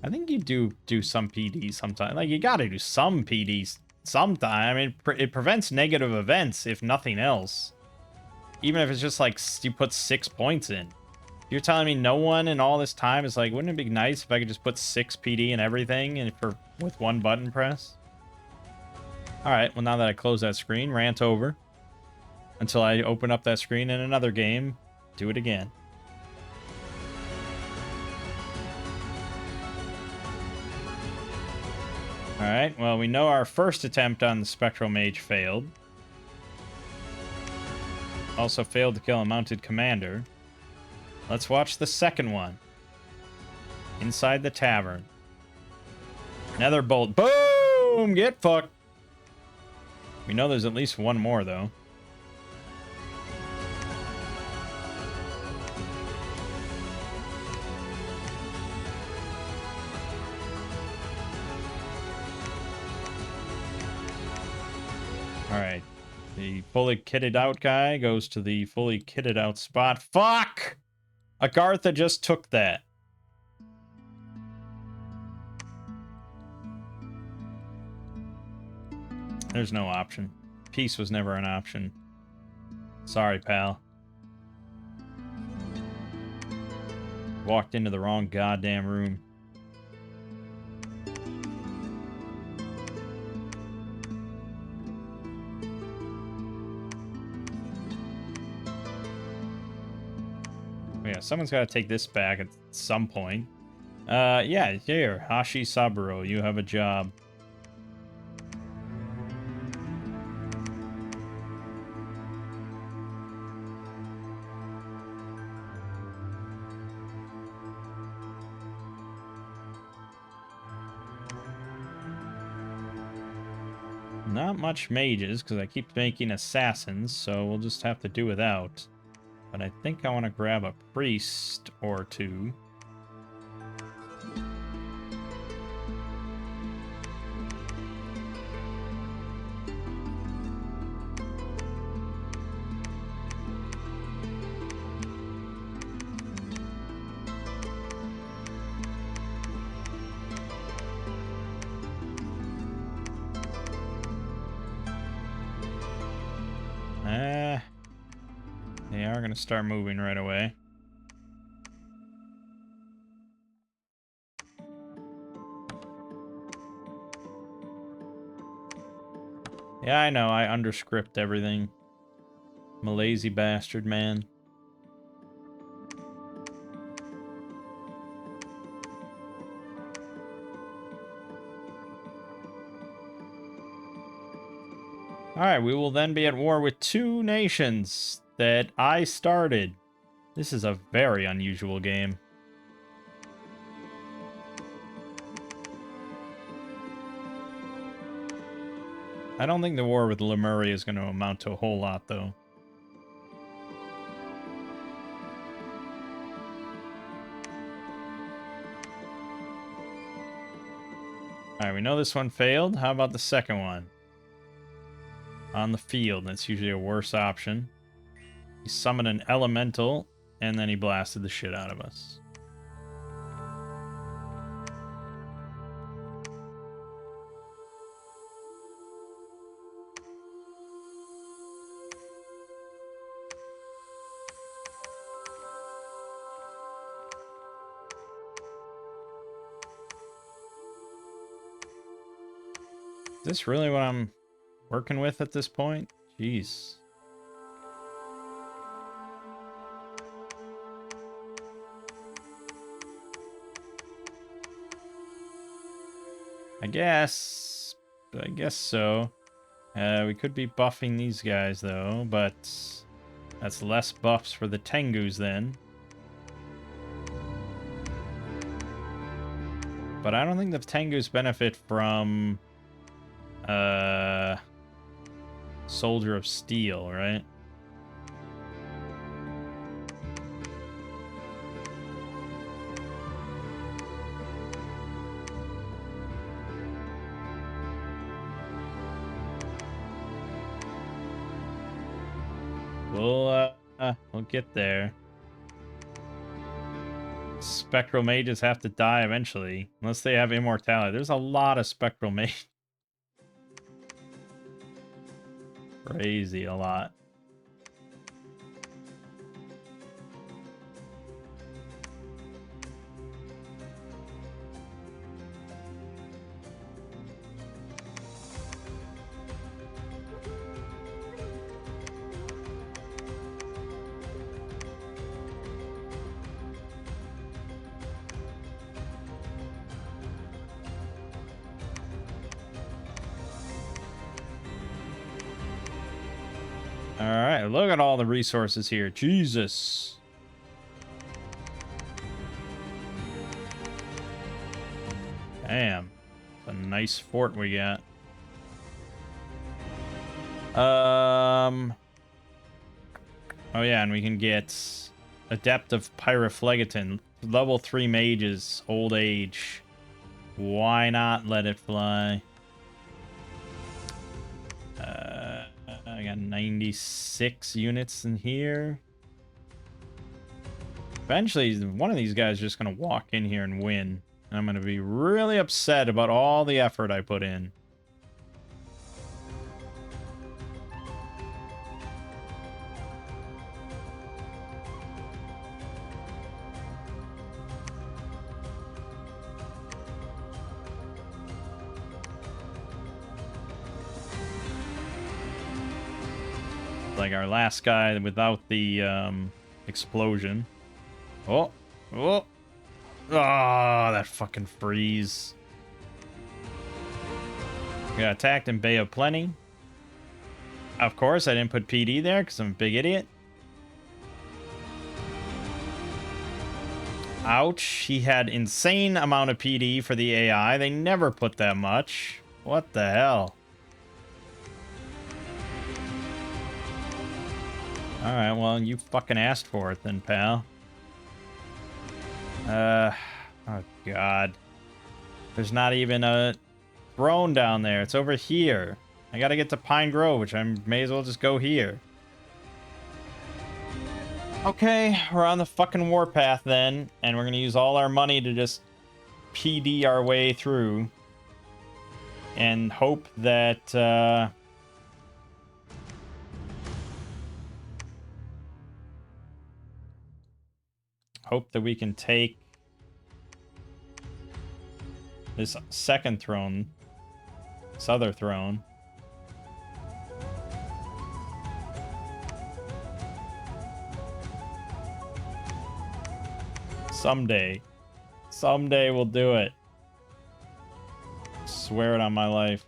I think you do some PD sometimes. Like, you gotta do some PDs sometime. I mean, it prevents negative events, if nothing else. Even if it's just, like, you put 6 points in. You're telling me no one in all this time is like, wouldn't it be nice if I could just put 6 PD in everything and with one button press? Alright, well, now that I close that screen, rant over. Until I open up that screen in another game, do it again. Alright, well, we know our first attempt on the Spectral Mage failed. Also failed to kill a mounted commander. Let's watch the second one. Inside the tavern. Netherbolt. Boom! Boom! Get fucked. We know there's at least one more, though. Alright. The fully kitted out guy goes to the fully kitted out spot. Fuck! Agartha just took that. There's no option. Peace was never an option. Sorry, pal. Walked into the wrong goddamn room. Yeah, someone's got to take this back at some point. Yeah, here, Hashi Saburo, you have a job. Not much mages, because I keep making assassins, so we'll just have to do without. But I think I want to grab a priest or two. They are going to start moving right away. Yeah, I know, I underscript everything. I'm a lazy bastard, man. Alright, we will then be at war with two nations that I started. This is a very unusual game. I don't think the war with Lemuria is going to amount to a whole lot, though. Alright, we know this one failed. How about the second one? On the field, that's usually a worse option. He summoned an elemental, and then he blasted the shit out of us. Is this really what I'm working with at this point? Jeez. I guess so. We could be buffing these guys, though, but that's less buffs for the Tengus, then. But I don't think the Tengus benefit from Soldier of Steel, right? We'll get there. Spectral mages have to die eventually, unless they have immortality. There's a lot of spectral mages. Crazy, a lot. Alright, look at all the resources here. Jesus. Damn. A nice fort we got. Oh yeah, and we can get Adept of Pyrophlegeton. Level 3 mages, old age. Why not let it fly? I got 96 units in here. Eventually, one of these guys is just going to walk in here and win. And I'm going to be really upset about all the effort I put in. Like our last guy without the explosion. Oh, oh, that fucking freeze. We got attacked in Bay of Plenty. Of course, I didn't put PD there because I'm a big idiot. Ouch, he had insane amount of PD for the AI. They never put that much. What the hell? Alright, well, you fucking asked for it then, pal. Oh god. There's not even a throne down there. It's over here. I gotta get to Pine Grove, which I may as well just go here. Okay, we're on the fucking warpath then, and we're gonna use all our money to just PD our way through. And hope that, hope that we can take this second throne, this other throne. Someday. Someday we'll do it. Swear it on my life.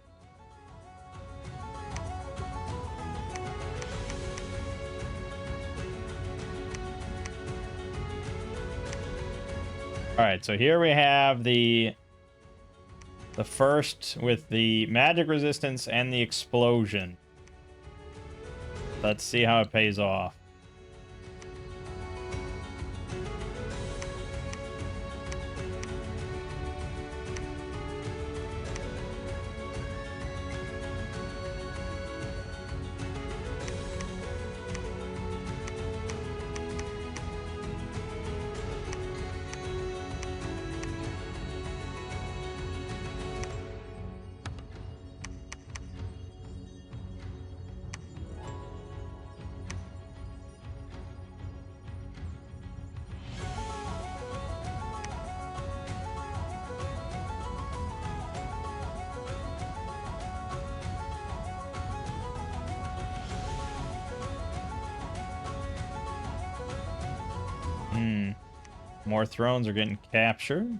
Alright, so here we have the first with the magic resistance and the explosion. Let's see how it pays off. More thrones are getting captured.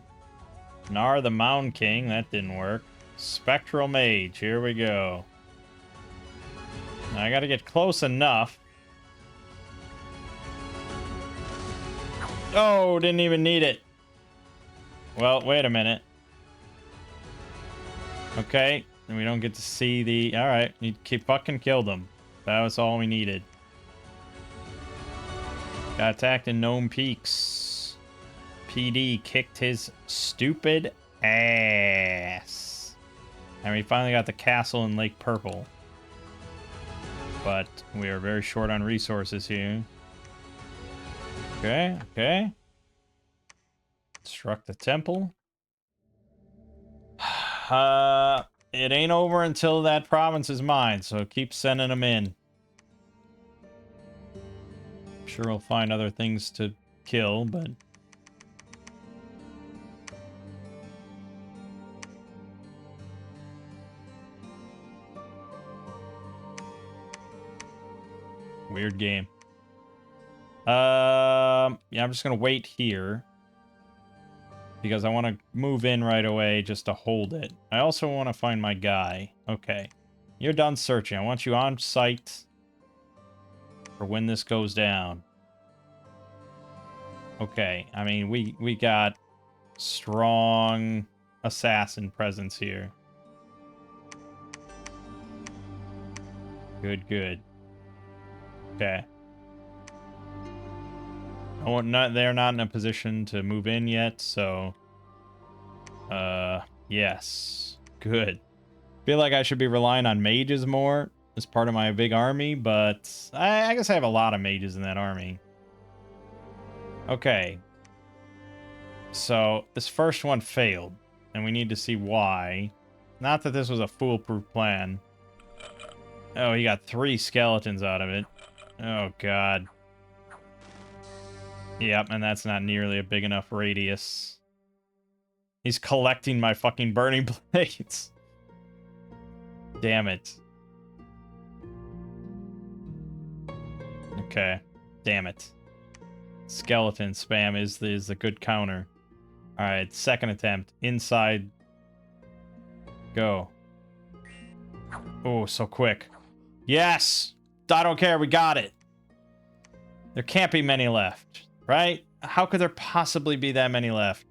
Nar the Mound King, that didn't work. Spectral Mage, here we go. Now I gotta get close enough. Oh, didn't even need it. Well, wait a minute. Okay, and we don't get to see the... Alright, you fucking killed them. That was all we needed. Got attacked in Gnome Peaks. PD kicked his stupid ass. And we finally got the castle in Lake Purple. But we are very short on resources here. Okay, okay. Struck the temple. It ain't over until that province is mine, so keep sending them in. I'm sure we'll find other things to kill, but... Weird game. Yeah, I'm just gonna wait here. Because I want to move in right away just to hold it. I also want to find my guy. Okay. You're done searching. I want you on site for when this goes down. Okay. I mean, we got strong assassin presence here. Good, good. Okay. Oh, they're not in a position to move in yet, so... yes. Good. Feel like I should be relying on mages more as part of my big army, but I guess I have a lot of mages in that army. Okay. So, this first one failed, and we need to see why. Not that this was a foolproof plan. Oh, he got 3 skeletons out of it. Oh, God. Yep, and that's not nearly a big enough radius. He's collecting my fucking burning blades. Damn it. Okay. Damn it. Skeleton spam is the good counter. Alright, second attempt. Inside. Go. Oh, so quick. Yes! I don't care, we got it. There can't be many left, right? How could there possibly be that many left?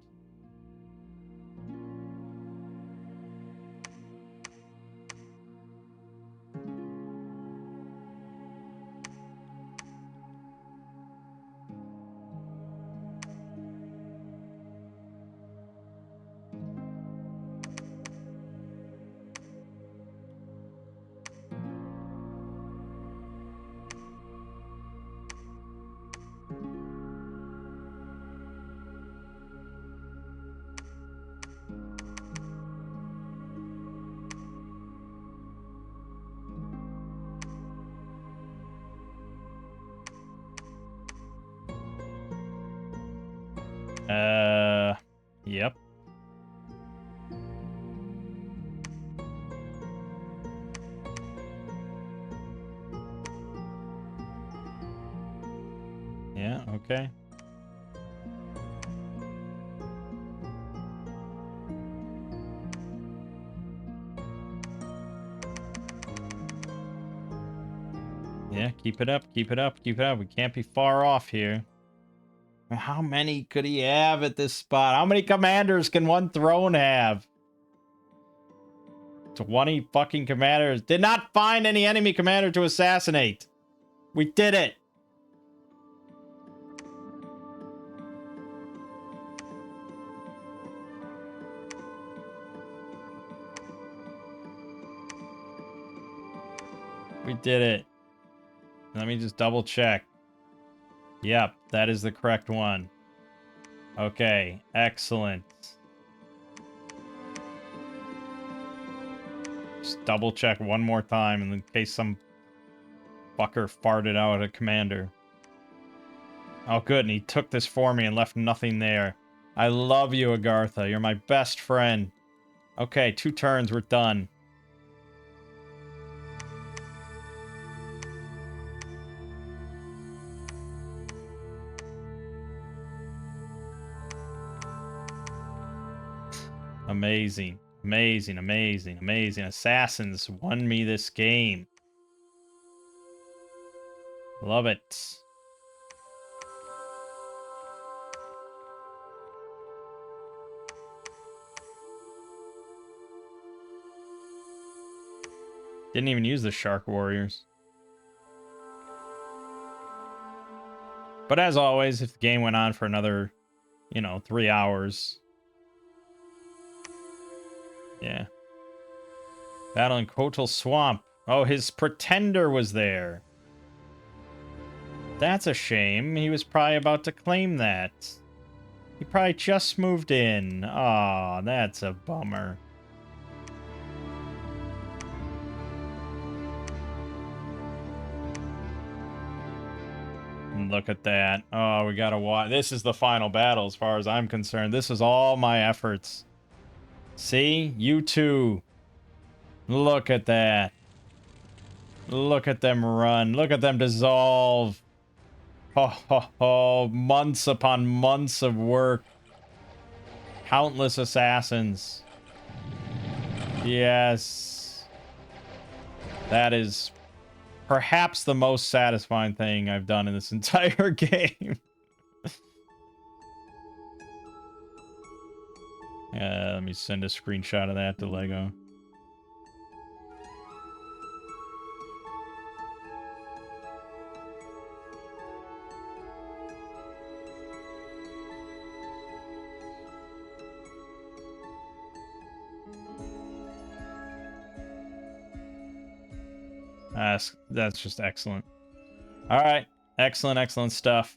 Yep. Yeah, okay. Yeah, keep it up, keep it up, keep it up. We can't be far off here. How many could he have at this spot? How many commanders can one throne have? 20 fucking commanders. Did not find any enemy commander to assassinate. We did it. We did it. Let me just double check. Yep, that is the correct one. Okay, excellent. Just double check one more time in case some fucker farted out a commander. Oh, good, and he took this for me and left nothing there. I love you, Agartha. You're my best friend. Okay, 2 turns, we're done. Amazing. Amazing, amazing, amazing. Assassins won me this game. Love it. Didn't even use the Shark Warriors. But as always, if the game went on for another, 3 hours. Yeah. Battle in Kotal Swamp. Oh, his pretender was there. That's a shame. He was probably about to claim that. He probably just moved in. Aw, that's a bummer. Look at that. Oh, we gotta watch. This is the final battle as far as I'm concerned. This is all my efforts. See? You too. Look at that. Look at them run. Look at them dissolve. Oh, months upon months of work. Countless assassins. Yes. That is perhaps the most satisfying thing I've done in this entire game. Let me send a screenshot of that to Lego. That's just excellent. All right. Excellent stuff.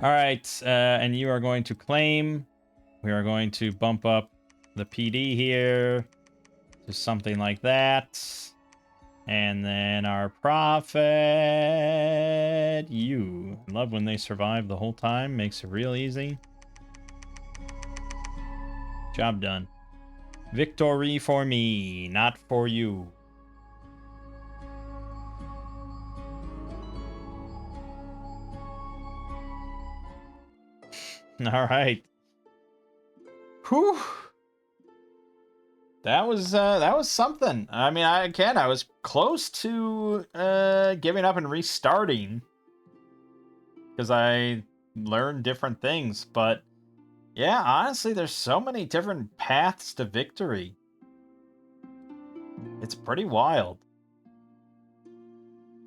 All right. And you are going to claim. We are going to bump up the PD here to something like that. And then our prophet, you. Love when they survive the whole time. Makes it real easy. Job done. Victory for me, not for you. All right. Whew. That was something. I mean, I was close to giving up and restarting because I learned different things, but yeah, honestly, there's so many different paths to victory. It's pretty wild.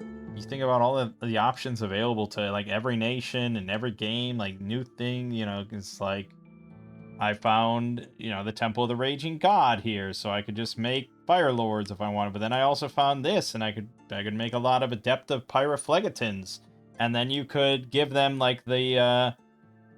You think about all the options available to like every nation and every game, like new thing, you know, it's like I found, you know, the Temple of the Raging God here, so I could just make Fire Lords if I wanted. But then I also found this, and I could make a lot of Adept of Pyrophlegethons, and then you could give them like the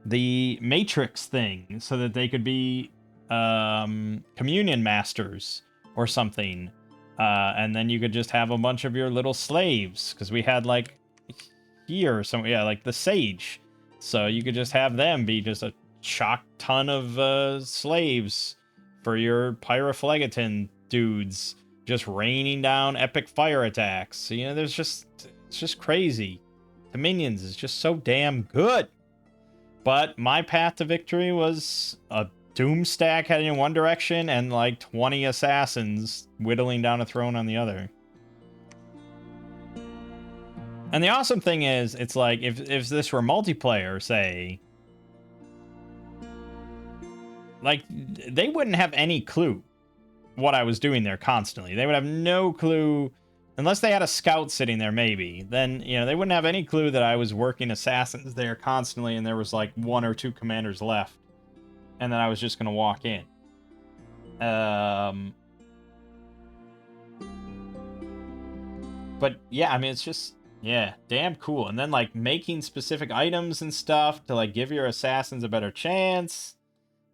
Matrix thing, so that they could be Communion Masters or something, and then you could just have a bunch of your little slaves, because we had like here or something, yeah, like the Sage, so you could just have them be just a chock ton of slaves for your Pyrophlegeton dudes, just raining down epic fire attacks. You know, it's just crazy. The minions is just so damn good. But my path to victory was a doom stack heading in one direction and like 20 assassins whittling down a throne on the other. And the awesome thing is, it's like if this were multiplayer, say, like, they wouldn't have any clue what I was doing there constantly. They would have no clue, unless they had a scout sitting there, maybe. Then, you know, they wouldn't have any clue that I was working assassins there constantly and there was like 1 or 2 commanders left. And then I was just going to walk in. But yeah, I mean, it's just, yeah, damn cool. And then like making specific items and stuff to like give your assassins a better chance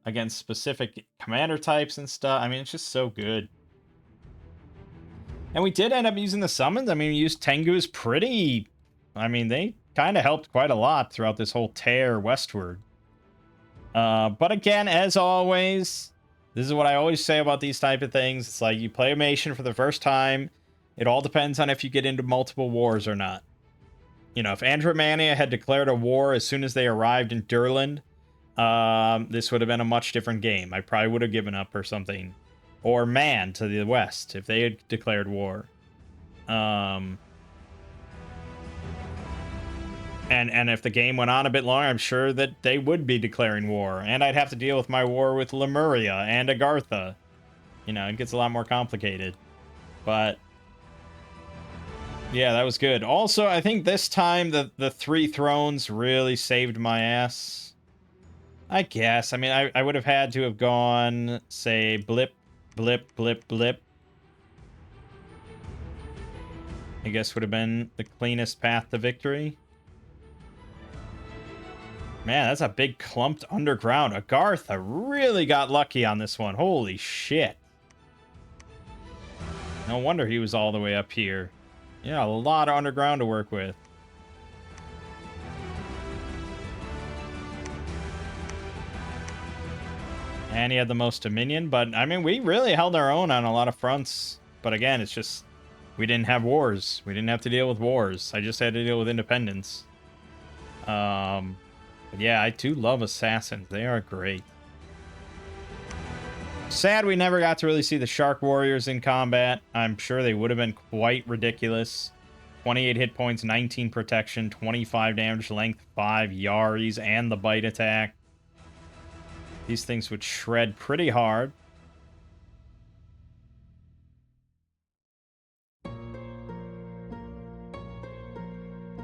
against specific commander types and stuff. I mean, it's just so good. And we did end up using the summons. I mean, we used Tengu's pretty... I mean, they kind of helped quite a lot throughout this whole tear westward. But again, as always, this is what I always say about these type of things. It's like you play a nation for the first time. It all depends on if you get into multiple wars or not. You know, if Andromania had declared a war as soon as they arrived in Durland, this would have been a much different game. I probably would have given up or something. Or Man to the west, if they had declared war. And if the game went on a bit longer, I'm sure that they would be declaring war. And I'd have to deal with my war with Lemuria and Agartha. You know, it gets a lot more complicated. But yeah, that was good. Also, I think this time the 3 thrones really saved my ass. I guess. I mean, I would have had to have gone, say, blip, blip, blip, blip. I guess would have been the cleanest path to victory. Man, that's a big clumped underground. Agartha really got lucky on this one. Holy shit. No wonder he was all the way up here. Yeah, a lot of underground to work with. And he had the most dominion, but I mean, we really held our own on a lot of fronts. But again, it's just, we didn't have wars. We didn't have to deal with wars. I just had to deal with independence. But yeah, I do love assassins. They are great. Sad we never got to really see the Shark Warriors in combat. I'm sure they would have been quite ridiculous. 28 hit points, 19 protection, 25 damage, length 5, Yaris, and the bite attack. These things would shred pretty hard.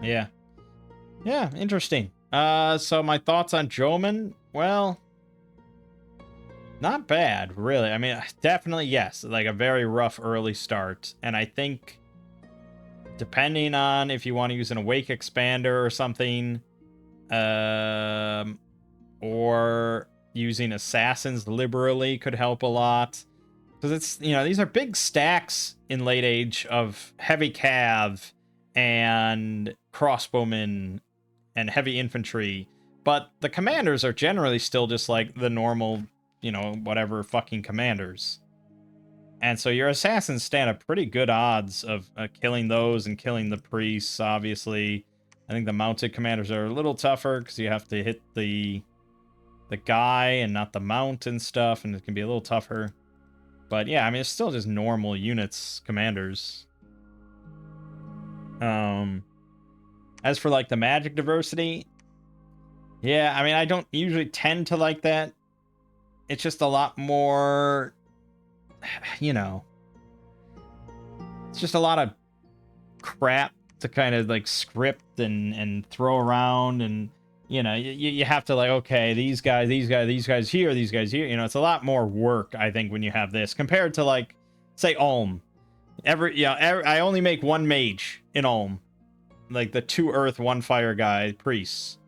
Yeah. Yeah, interesting. So my thoughts on Jomon? Well, Not bad, really. I mean, definitely, yes, like a very rough early start. And I think, depending on if you want to use an Awake Expander or something, or using Assassins liberally could help a lot. Because it's, these are big stacks in late age of heavy cav and crossbowmen and heavy infantry. But the commanders are generally still just like the normal, whatever fucking commanders. And so your assassins stand a pretty good odds of killing those and killing the priests, obviously. I think the mounted commanders are a little tougher because you have to hit the guy and not the mount and stuff, and it can be a little tougher. But yeah, I mean, it's still just normal units, commanders. As for like the magic diversity, yeah, I mean, I don't usually tend to like that. It's just a lot more, it's just a lot of crap to kind of like script and throw around, and you have to like, okay, these guys here, these guys here, it's a lot more work, I think, when you have this compared to like, say, Ulm. I only make one mage in Ulm, like the 2 earth 1 fire guy priests.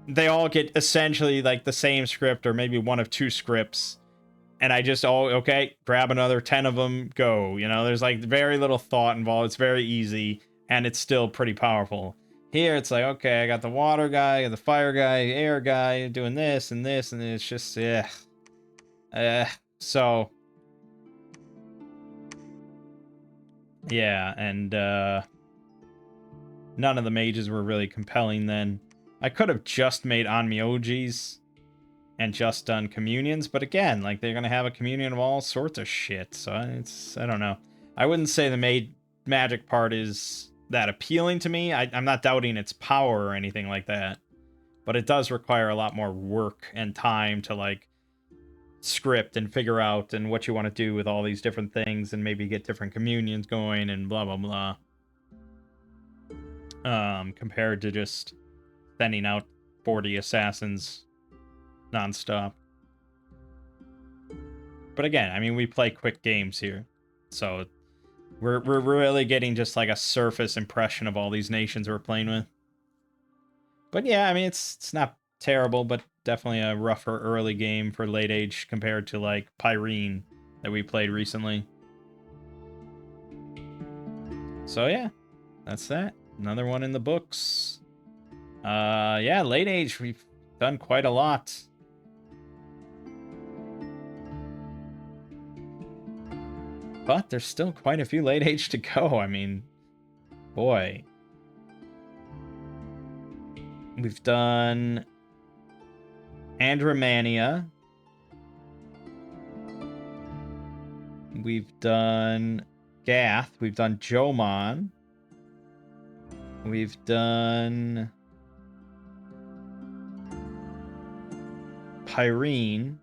They all get essentially like the same script, or maybe one of 2 scripts, and I just, okay, grab another 10 of them, go. There's like very little thought involved. It's very easy, and it's still pretty powerful. Here, it's like, okay, I got the water guy, the fire guy, air guy, doing this, and it's just, so, yeah, and, none of the mages were really compelling then. I could have just made Onmyojis and just done communions, but again, like, they're gonna have a communion of all sorts of shit, so I don't know. I wouldn't say the magic part is that appealing to me. I'm not doubting its power or anything like that, but it does require a lot more work and time to like script and figure out and what you want to do with all these different things, and maybe get different communions going and blah blah blah. Compared to just sending out 40 assassins nonstop. But again, I mean, we play quick games here, so we're really getting just like a surface impression of all these nations we're playing with. But yeah, I mean, it's not terrible, but definitely a rougher early game for late age compared to like Pyrene that we played recently. So yeah, that's that. Another one in the books. Yeah, late age, we've done quite a lot. But there's still quite a few late age to go. I mean, boy. We've done Andromania. We've done Gath. We've done Jomon. We've done Pyrene.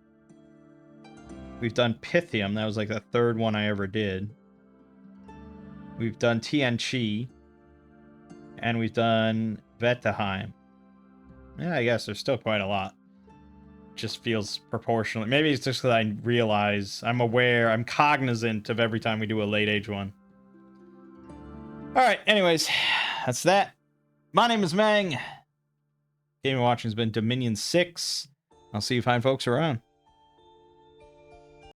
We've done Pythium. That was like the 3rd one I ever did. We've done Tianchi. And we've done Vetteheim. Yeah, I guess there's still quite a lot. Just feels proportional. Maybe it's just because I realize, I'm aware, I'm cognizant of every time we do a late age one. Alright, anyways, that's that. My name is Mangg. Gaming watching has been Dominion 6. I'll see you fine folks around.